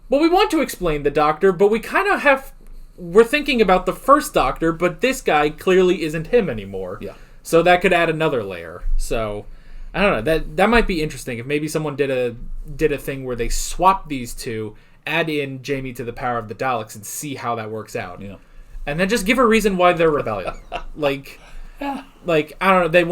well, we want to explain the Doctor, but we kind of we're thinking about the first Doctor, but this guy clearly isn't him anymore. Yeah. So that could add another layer. So I don't know. That might be interesting if maybe someone did a thing where they swap these two, add in Jamie to the Power of the Daleks, and see how that works out. Yeah. And then just give a reason why they're rebellion. like I don't know. They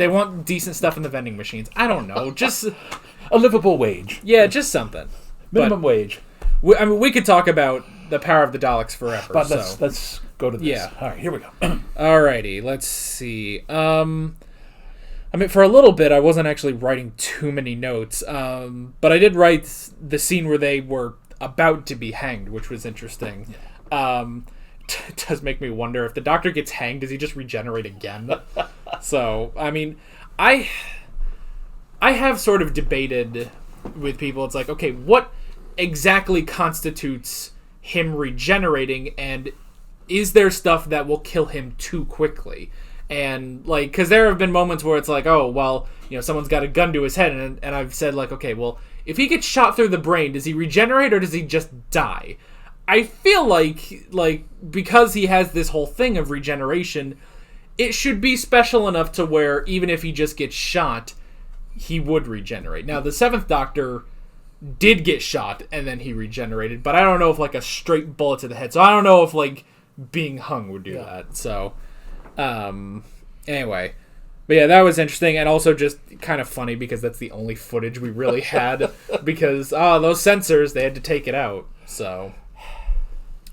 want decent stuff in the vending machines. I don't know. Just a livable wage. Yeah, just something. Minimum wage. We could talk about the Power of the Daleks forever. But let's go to this. Yeah. All right, here we go. Alrighty, let's see. I mean, for a little bit, I wasn't actually writing too many notes, but I did write the scene where they were about to be hanged, which was interesting. It does make me wonder, if the Doctor gets hanged, does he just regenerate again? So, I mean, I have sort of debated with people. It's like, okay, what exactly constitutes him regenerating, and is there stuff that will kill him too quickly? And, like, because there have been moments where it's like, oh, well, someone's got a gun to his head, and I've said, like, okay, well, if he gets shot through the brain, does he regenerate or does he just die? I feel like because he has this whole thing of regeneration, it should be special enough to where even if he just gets shot, he would regenerate. Now, the 7th Doctor did get shot and then he regenerated, but I don't know if, like, a straight bullet to the head. So I don't know if, like, being hung would do that. So, anyway. But yeah, that was interesting, and also just kind of funny because that's the only footage we really had, because, those censors, they had to take it out. So,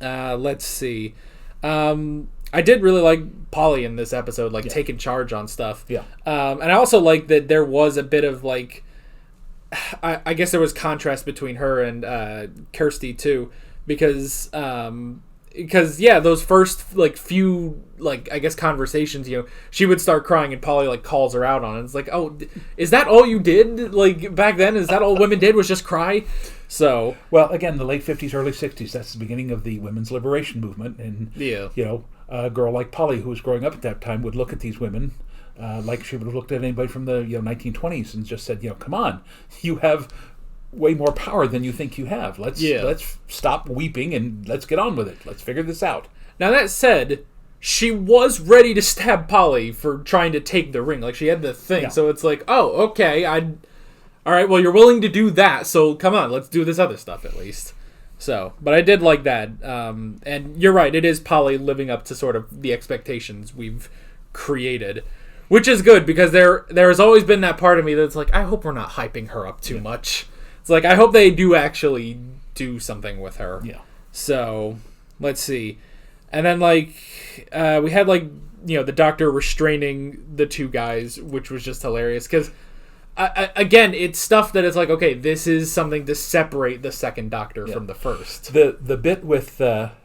let's see. I did really like Polly in this episode, like, taking charge on stuff. Yeah. And I also like that there was a bit of, like, I guess there was contrast between her and Kirsty, too, because those first, like, few, like, I guess conversations, she would start crying and Polly, like, calls her out on it. It's like, oh, is that all you did? Like, back then, is that all women did, was just cry? So, well, again, the late 50s, early 60s, that's the beginning of the women's liberation movement, and a girl like Polly, who was growing up at that time, would look at these women like she would have looked at anybody from the 1920s and just said, come on, you have way more power than you think you have. Let's stop weeping and let's get on with it. Let's figure this out. Now, that said, she was ready to stab Polly for trying to take the ring. Like, she had the thing. Yeah. So it's like, oh, okay, all right, well, you're willing to do that, so come on, let's do this other stuff at least. So, but I did like that. And you're right, it is Polly living up to sort of the expectations we've created, which is good, because there has always been that part of me that's like, I hope we're not hyping her up too much. It's like, I hope they do actually do something with her. Yeah. So, let's see. And then, like, we had, like, the doctor restraining the two guys, which was just hilarious, because again, it's stuff that is like, okay, this is something to separate the second Doctor from the first. The bit with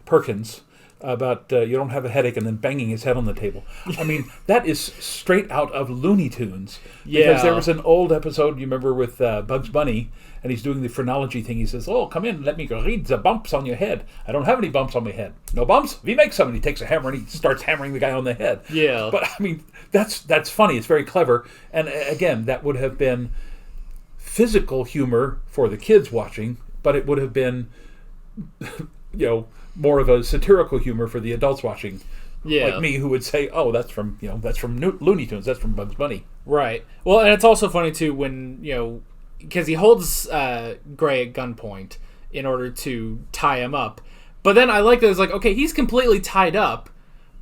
Perkins about you don't have a headache and then banging his head on the table. I mean, that is straight out of Looney Tunes. Yeah. Because there was an old episode, you remember, with Bugs Bunny, and he's doing the phrenology thing. He says, oh, come in, let me read the bumps on your head. I don't have any bumps on my head. No bumps? We make some. And he takes a hammer and he starts hammering the guy on the head. Yeah. But, I mean, that's funny. It's very clever. And, again, that would have been physical humor for the kids watching, but it would have been, more of a satirical humor for the adults watching. Yeah. Like me, who would say, oh, that's from Looney Tunes. That's from Bugs Bunny. Right. Well, and it's also funny, too, when, because he holds Gray at gunpoint in order to tie him up. But then I like that it's like, okay, he's completely tied up,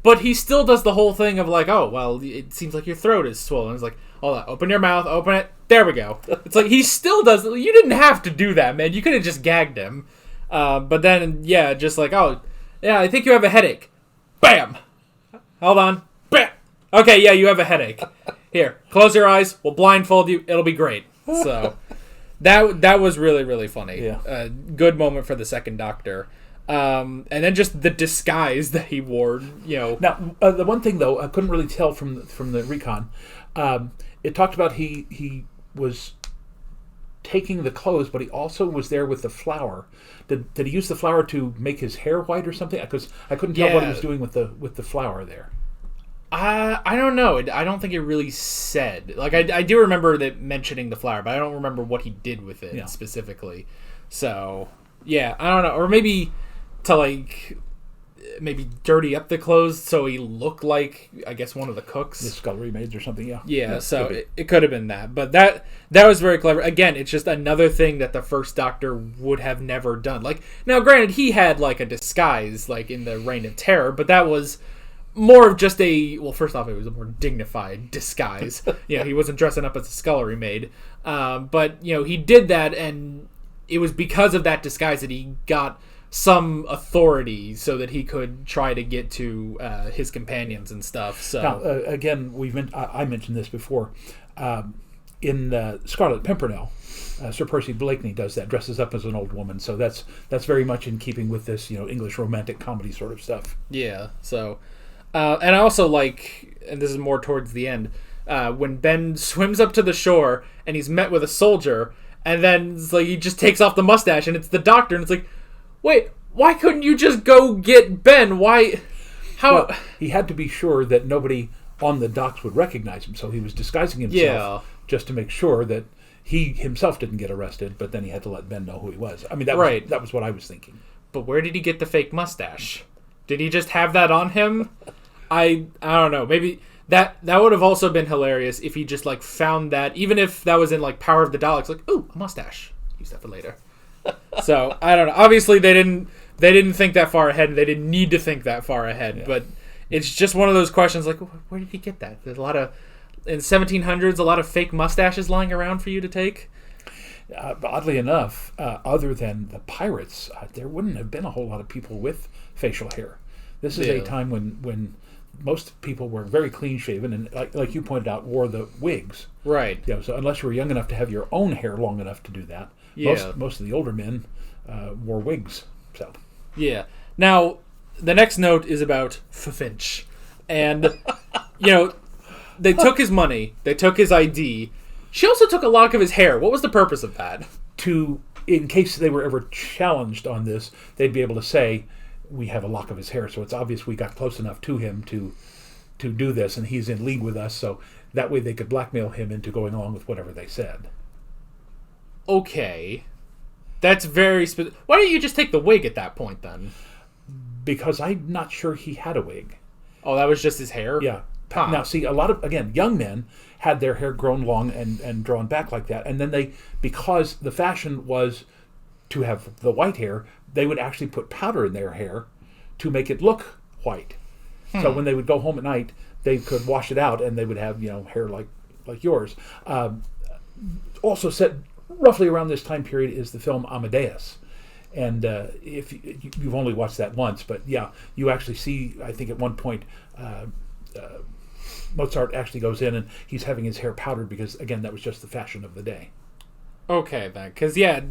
but he still does the whole thing of like, oh, well, it seems like your throat is swollen. It's like, hold on, open your mouth, open it. There we go. It's like, he still does. You didn't have to do that, man. You could have just gagged him. But then, just like, oh, yeah, I think you have a headache. Bam! Hold on. Bam! Okay, yeah, you have a headache. Here, close your eyes. We'll blindfold you. It'll be great. So that was really, really funny. Yeah. Good moment for the second Doctor. And then just the disguise that he wore, Now, the one thing, though, I couldn't really tell from the recon. It talked about he was taking the clothes, but he also was there with the flower. Did he use the flower to make his hair white or something? Because I couldn't tell what he was doing with the flower there. I don't know. I don't think it really said. Like, I do remember that mentioning the flower, but I don't remember what he did with it specifically. So, yeah, I don't know. Or maybe to, like, maybe dirty up the clothes so he looked like, I guess, one of the cooks. The scullery maids or something, yeah. Yeah, so it could have been that. But that was very clever. Again, it's just another thing that the first Doctor would have never done. Like, now, granted, he had, like, a disguise, like, in the Reign of Terror, but that was more of just first off, it was a more dignified disguise. He wasn't dressing up as a scullery maid. But, he did that, and it was because of that disguise that he got some authority so that he could try to get to his companions and stuff. So now, again, I mentioned this before. In Scarlet Pimpernel, Sir Percy Blakeney does that, dresses up as an old woman. So that's very much in keeping with this, English romantic comedy sort of stuff. Yeah. So, and I also like, and this is more towards the end, when Ben swims up to the shore and he's met with a soldier, and then it's like he just takes off the mustache and it's the Doctor, and it's like, wait, why couldn't you just go get Ben? Why? How? Well, he had to be sure that nobody on the docks would recognize him, so he was disguising himself just to make sure that he himself didn't get arrested, but then he had to let Ben know who he was. I mean, that was what I was thinking. But where did he get the fake mustache? Did he just have that on him? I don't know. Maybe that would have also been hilarious if he just, like, found that, even if that was in, like, Power of the Daleks, like, ooh, a mustache. Use that for later. So, I don't know. Obviously, they didn't think that far ahead, and they didn't need to think that far ahead, but it's just one of those questions, like, where did he get that? There's in 1700s, a lot of fake mustaches lying around for you to take. Oddly enough, other than the pirates, there wouldn't have been a whole lot of people with facial hair. This is a time when most people were very clean-shaven and, like you pointed out, wore the wigs. Right. So unless you were young enough to have your own hair long enough to do that, most of the older men wore wigs. So. Yeah. Now, the next note is about Finch. And, they took his money. They took his ID. She also took a lock of his hair. What was the purpose of that? In case they were ever challenged on this, they'd be able to say, we have a lock of his hair, so it's obvious we got close enough to him to do this, and he's in league with us, so that way they could blackmail him into going along with whatever they said. Okay. That's very specific. Why don't you just take the wig at that point, then? Because I'm not sure he had a wig. Oh, that was just his hair? Yeah. Huh. Now, see, a lot of, again, young men had their hair grown long and drawn back like that, and then because the fashion was to have the white hair, they would actually put powder in their hair to make it look white. So when they would go home at night, they could wash it out, and they would have, hair like yours. Also set roughly around this time period is the film Amadeus. And if you've only watched that once, but yeah, you actually see, I think at one point, Mozart actually goes in and he's having his hair powdered because, again, that was just the fashion of the day. Okay, then. Because, yeah,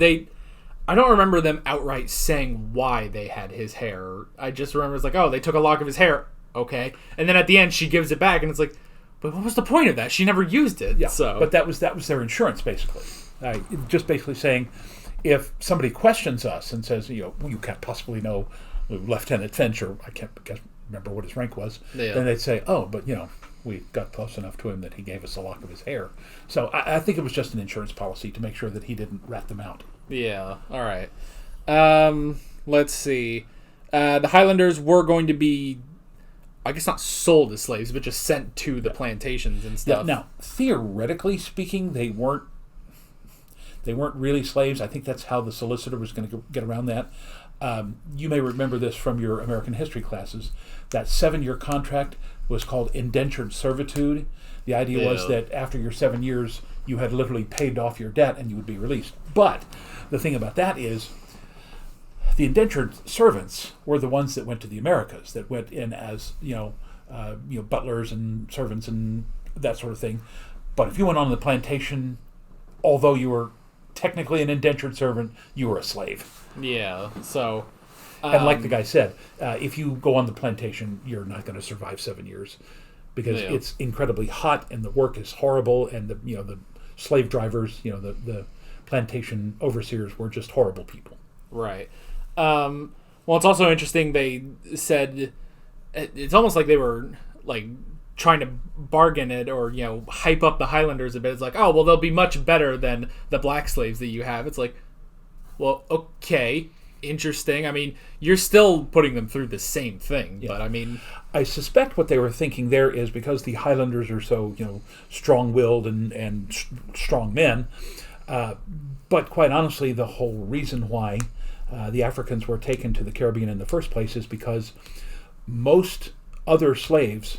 I don't remember them outright saying why they had his hair. I just remember it's like, oh, they took a lock of his hair. Okay. And then at the end, she gives it back, and it's like, but what was the point of that? She never used it. Yeah, so. But that was their insurance, basically. Just basically saying, if somebody questions us and says, you can't possibly know Lieutenant Finch, or I can't remember what his rank was, then they'd say, oh, but, we got close enough to him that he gave us a lock of his hair. So I think it was just an insurance policy to make sure that he didn't rat them out. Yeah, all right. Let's see. The Highlanders were going to be, I guess not sold as slaves, but just sent to the plantations and stuff. Yeah, now, theoretically speaking, they weren't really slaves. I think that's how the solicitor was going to get around that. You may remember this from your American history classes. That 7-year contract was called indentured servitude. The idea was that after your 7 years, you had literally paid off your debt and you would be released. But the thing about that is, the indentured servants were the ones that went to the Americas, that went in as butlers and servants and that sort of thing. But if you went on the plantation, although you were technically an indentured servant, you were a slave. Yeah, so... and like the guy said, if you go on the plantation, you're not going to survive 7 years because it's incredibly hot and the work is horrible, and the slave drivers, the plantation overseers were just horrible people. Right. Well, it's also interesting. They said it's almost like they were like trying to bargain it or hype up the Highlanders a bit. It's like, oh well, they'll be much better than the black slaves that you have. It's like, well, okay. Interesting. I mean, you're still putting them through the same thing, but I mean... I suspect what they were thinking there is because the Highlanders are so, strong-willed and strong men, but quite honestly, the whole reason why the Africans were taken to the Caribbean in the first place is because most other slaves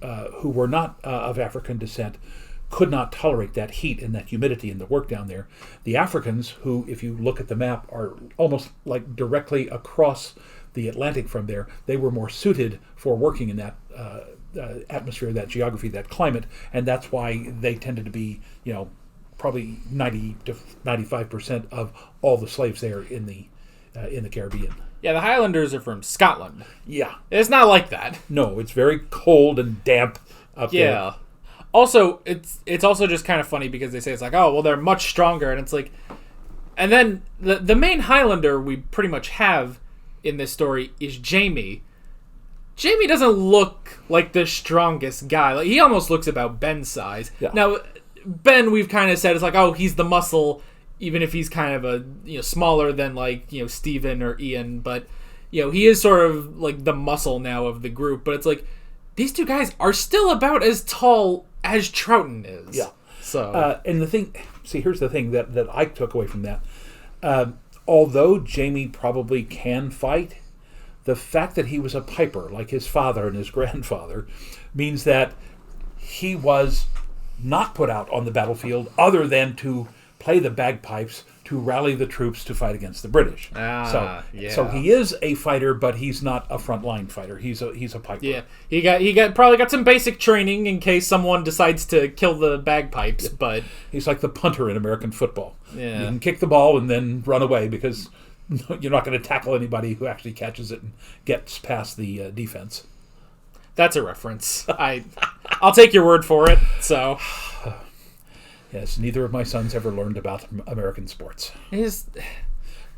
who were not of African descent could not tolerate that heat and that humidity and the work down there. The Africans, who, if you look at the map, are almost like directly across the Atlantic from there, they were more suited for working in that atmosphere, that geography, that climate, and that's why they tended to be, probably 90 to 95% of all the slaves there in the Caribbean. Yeah, the Highlanders are from Scotland. Yeah. It's not like that. No, it's very cold and damp up there. Yeah. Also, it's also just kind of funny because they say it's like, oh, well, they're much stronger, and it's like, and then the main Highlander we pretty much have in this story is Jamie. Jamie doesn't look like the strongest guy. Like, he almost looks about Ben's size. Yeah. Now, Ben, we've kind of said it's like, oh, he's the muscle, even if he's kind of a smaller than like Steven or Ian, but he is sort of like the muscle now of the group. But it's like these two guys are still about as tall as Troughton is. Yeah. So and the thing, here's the thing that I took away from that. Although Jamie probably can fight, the fact that he was a piper like his father and his grandfather means that he was not put out on the battlefield other than to play the bagpipes to rally the troops to fight against the British. So he is a fighter, but he's not a frontline fighter. He's a piper. Yeah, he probably got some basic training in case someone decides to kill the bagpipes. Yeah. But he's like the punter in American football. Yeah, you can kick the ball and then run away because you're not going to tackle anybody who actually catches it and gets past the defense. That's a reference. I'll take your word for it. So. Yes, neither of my sons ever learned about American sports.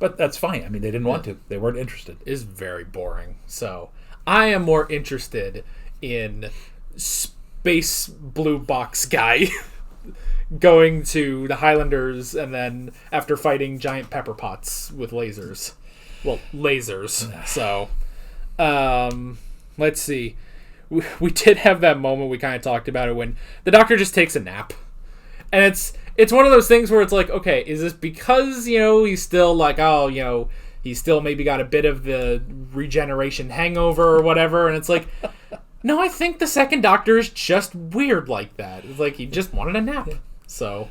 But that's fine. I mean, they didn't want to. They weren't interested. Is very boring. So I am more interested in space blue box guy going to the Highlanders and then after fighting giant pepper pots with lasers. Well, lasers. So let's see. We did have that moment, we kind of talked about it, when the Doctor just takes a nap. And it's one of those things where it's like, okay, is this because, he's still like, he's still maybe got a bit of the regeneration hangover or whatever, and it's like, no, I think the second Doctor is just weird like that. It's like he just wanted a nap. So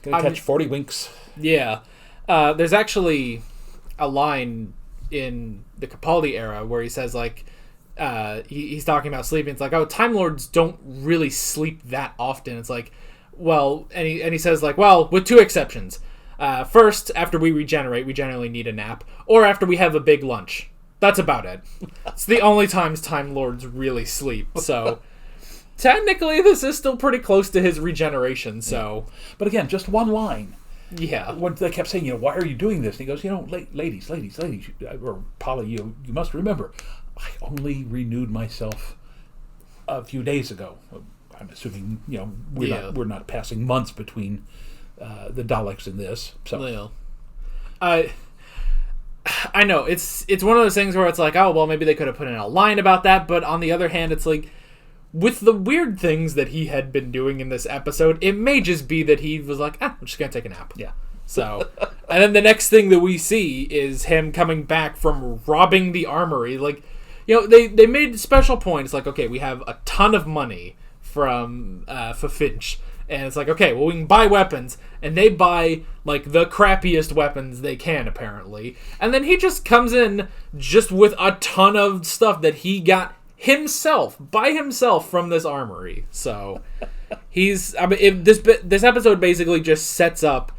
gonna catch 40 winks. Yeah. There's actually a line in the Capaldi era where he says, like, he's talking about sleeping. It's like, oh, Time Lords don't really sleep that often. It's like, well, and he says, like, well, with two exceptions. First, after we regenerate, we generally need a nap, or after we have a big lunch. That's about it. It's the only times Time Lords really sleep. So technically, this is still pretty close to his regeneration. So, but again, just one line. Yeah. When they kept saying, why are you doing this? And he goes, ladies, or Polly, you must remember, I only renewed myself a few days ago. I'm assuming, we're not passing months between the Daleks and this. So, yeah. I know it's one of those things where it's like, oh, well, maybe they could have put in a line about that, but on the other hand, it's like, with the weird things that he had been doing in this episode, it may just be that he was like, I'm just gonna take a nap. Yeah. So, and then the next thing that we see is him coming back from robbing the armory. Like, they made special points. Like, okay, we have a ton of money from for Finch, and it's like, okay, well, we can buy weapons, and they buy like the crappiest weapons they can, apparently. And then he just comes in just with a ton of stuff that he got by himself from this armory. So this episode basically just sets up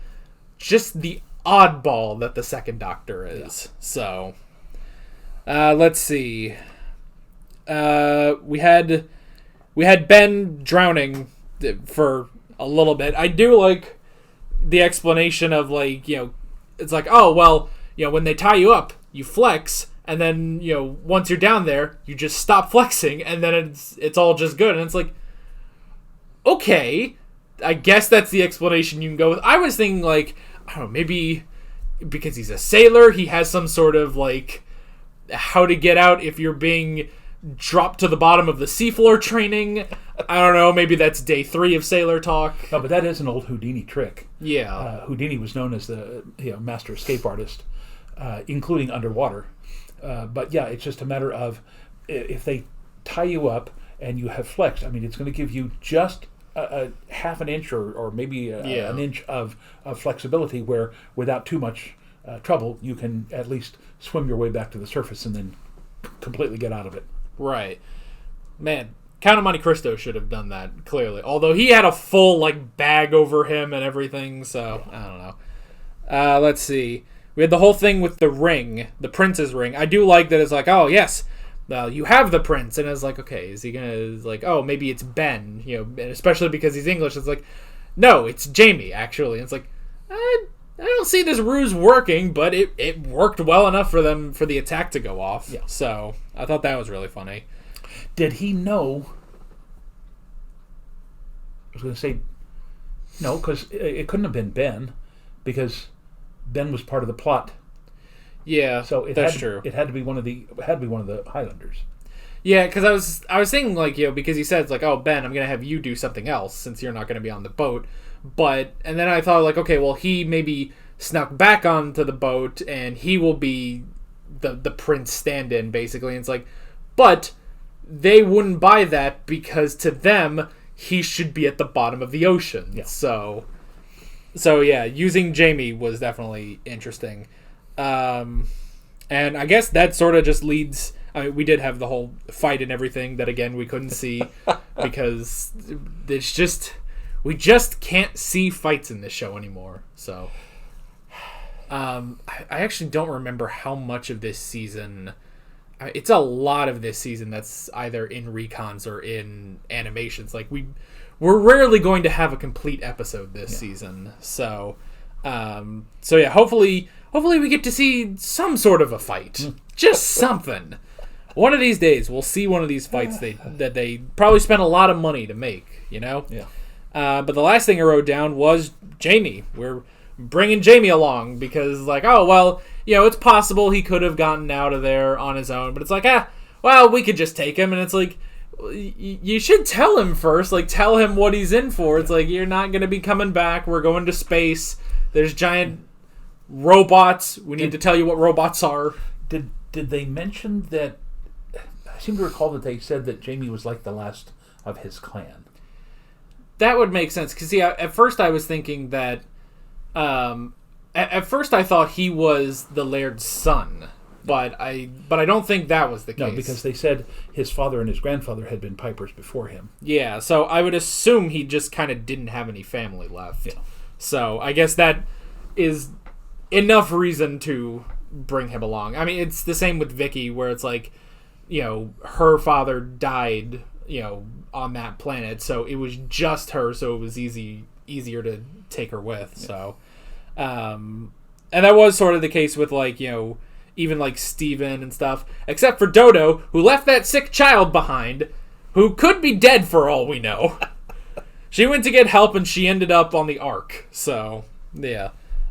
just the oddball that the second Doctor is. Yeah. So let's see. We had Ben drowning for a little bit. I do like the explanation of, like, it's like, oh, well, when they tie you up, you flex, and then, once you're down there, you just stop flexing, and then it's all just good. And it's like, okay, I guess that's the explanation you can go with. I was thinking, like, I don't know, maybe because he's a sailor, he has some sort of, like, how to get out if you're being dropped to the bottom of the seafloor training. I don't know, maybe that's day 3 of sailor talk. No, but that is an old Houdini trick. Yeah. Houdini was known as the master escape artist, including underwater. But yeah, it's just a matter of if they tie you up and you have flex, I mean, it's going to give you just a half an inch or maybe an inch of flexibility where without too much trouble, you can at least swim your way back to the surface and then completely get out of it. Right. Man, Count of Monte Cristo should have done that, clearly. Although he had a full, like, bag over him and everything, so I don't know. Let's see. We had the whole thing with the ring, the prince's ring. I do like that it's like, oh, yes, you have the prince. And it's like, okay, is he going to, like, oh, maybe it's Ben, and especially because he's English. It's like, no, it's Jamie, actually. And it's like, I don't see this ruse working, but it worked well enough for them, for the attack to go off. Yeah. So I thought that was really funny. Did he know? I was going to say, no, because it couldn't have been Ben, because Ben was part of the plot. Yeah, so that's true. It had to be one of the Highlanders. Yeah, because I was thinking, like, because he said, it's like, oh, Ben, I'm gonna have you do something else since you're not gonna be on the boat. And then I thought, like, okay, well, he maybe snuck back onto the boat and he will be the prince stand-in, basically. And it's like, but they wouldn't buy that because to them he should be at the bottom of the ocean. Yeah. So yeah, using Jamie was definitely interesting. And I guess that sort of just leads. I mean, we did have the whole fight and everything that, again, we couldn't see because it's just, we just can't see fights in this show anymore. So I actually don't remember how much of this season. It's a lot of this season that's either in recons or in animations. Like, we're rarely going to have a complete episode this season. So yeah, hopefully hopefully we get to see some sort of a fight. Just something. One of these days, we'll see one of these fights that they probably spent a lot of money to make, you know? Yeah. But the last thing I wrote down was Jamie. We're bringing Jamie along because, like, oh, well, you know, it's possible he could have gotten out of there on his own. But it's like, well, we could just take him. And it's like, you should tell him first. Like, tell him what he's in for. It's like, you're not going to be coming back. We're going to space. There's giant robots. We need to tell you what robots are. Did they mention that? I seem to recall that they said that Jamie was like the last of his clan. That would make sense. Because, see, at first I was thinking that... at first I thought he was the Laird's son. But I don't think that was the case. No, because they said his father and his grandfather had been pipers before him. Yeah, so I would assume he just kind of didn't have any family left. Yeah. So I guess that is enough reason to bring him along. I mean, it's the same with Vicky, where it's like, you know, her father died, you know, on that planet, so it was just her, so it was easier to take her with. Yeah. So, and that was sort of the case with, like, you know, even like Steven and stuff, except for Dodo, who left that sick child behind, who could be dead for all we know. She went to get help and she ended up on the Ark. So, yeah.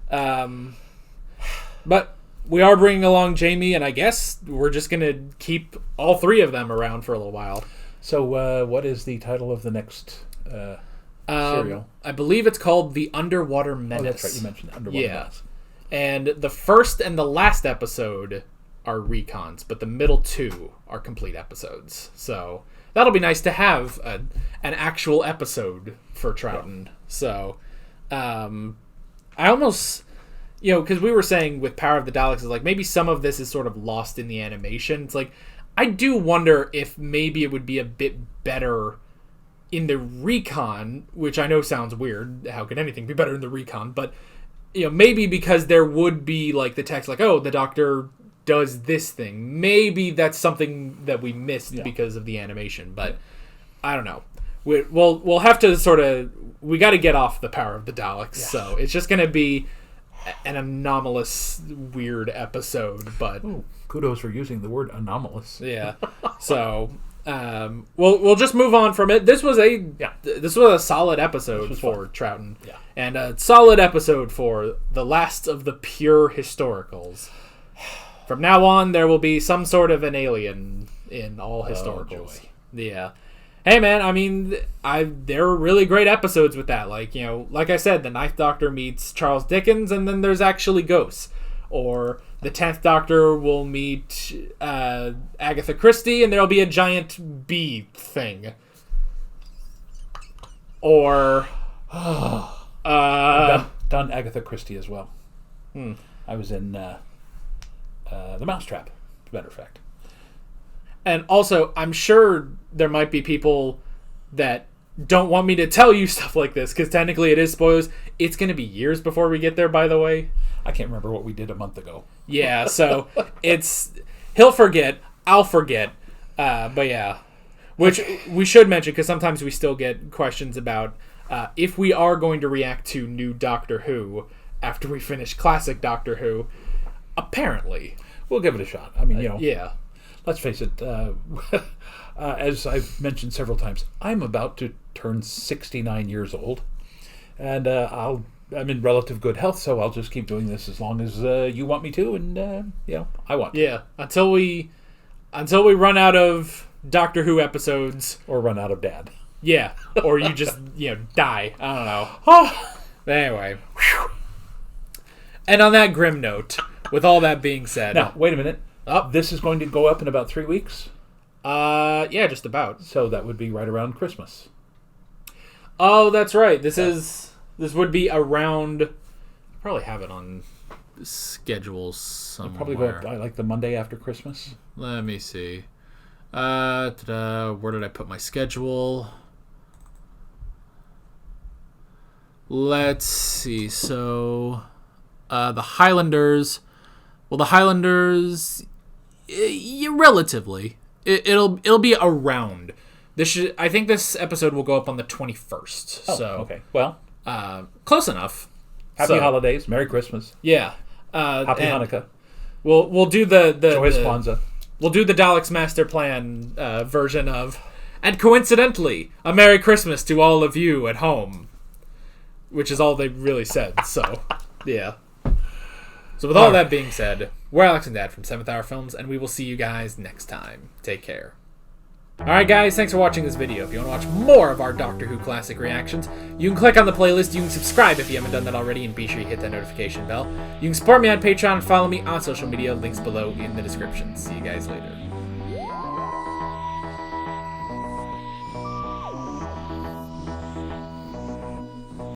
But we are bringing along Jamie, and I guess we're just going to keep all three of them around for a little while. So, what is the title of the next serial? I believe it's called The Underwater Menace. Oh, that's right. You mentioned Underwater Menace. And the first and the last episode are recons, but the middle two are complete episodes. So that'll be nice to have an actual episode for Troughton. Yeah. So I almost... You know, because we were saying with Power of the Daleks, is like maybe some of this is sort of lost in the animation. It's like, I do wonder if maybe it would be a bit better in the recon, which I know sounds weird. How could anything be better in the recon? But, you know, maybe because there would be like the text like, oh, the Doctor does this thing. Maybe that's something that we missed because of the animation. But I don't know. We'll have to sort of... We got to get off the Power of the Daleks. Yeah. So it's just going to be an anomalous, weird episode, but kudos for using the word anomalous. Yeah. So we'll just move on from it. This was a solid episode for Troughton. Yeah. And a solid episode for the last of the pure historicals. From now on, there will be some sort of an alien in all historicals. Yeah. Hey man, I mean, there were really great episodes with that. Like, you know, like I said, the Ninth Doctor meets Charles Dickens, and then there's actually ghosts. Or the 10th Doctor will meet Agatha Christie, and there'll be a giant bee thing. Or I've done Agatha Christie as well. I was in The Mousetrap, as a matter of fact. And also, I'm sure there might be people that don't want me to tell you stuff like this, because technically it is spoilers. It's going to be years before we get there, by the way. I can't remember what we did a month ago. Yeah, so he'll forget, I'll forget, but yeah. Which we should mention, because sometimes we still get questions about if we are going to react to new Doctor Who after we finish classic Doctor Who. Apparently. We'll give it a shot. I mean, you know. Yeah. Let's face it, as I've mentioned several times, I'm about to turn 69 years old, and I'm in relative good health, so I'll just keep doing this as long as you want me to, and I want to. Yeah, until we run out of Doctor Who episodes, or run out of Dad. Yeah, or you just die. I don't know. But anyway, and on that grim note, with all that being said, now wait a minute. This is going to go up in about 3 weeks? Yeah, just about. So that would be right around Christmas. Oh, that's right. This would be around... I'll probably have it on schedule somewhere. It'll probably go up like the Monday after Christmas. Let me see. Where did I put my schedule? Let's see. So, the Highlanders... Well, the Highlanders... relatively. It'll be around. I think this episode will go up on the 21st. Oh, so okay. Well, close enough. Happy holidays, Merry Christmas. Yeah. Happy Hanukkah. We'll do the Joyous Kwanzaa. We'll do the Daleks' master plan version of, and coincidentally, a Merry Christmas to all of you at home, which is all they really said. So, yeah. So with all that being said, we're Alex and Dad from 7th Hour Films, and we will see you guys next time. Take care. Alright guys, thanks for watching this video. If you want to watch more of our Doctor Who classic reactions, you can click on the playlist, you can subscribe if you haven't done that already, and be sure you hit that notification bell. You can support me on Patreon and follow me on social media, links below in the description. See you guys later.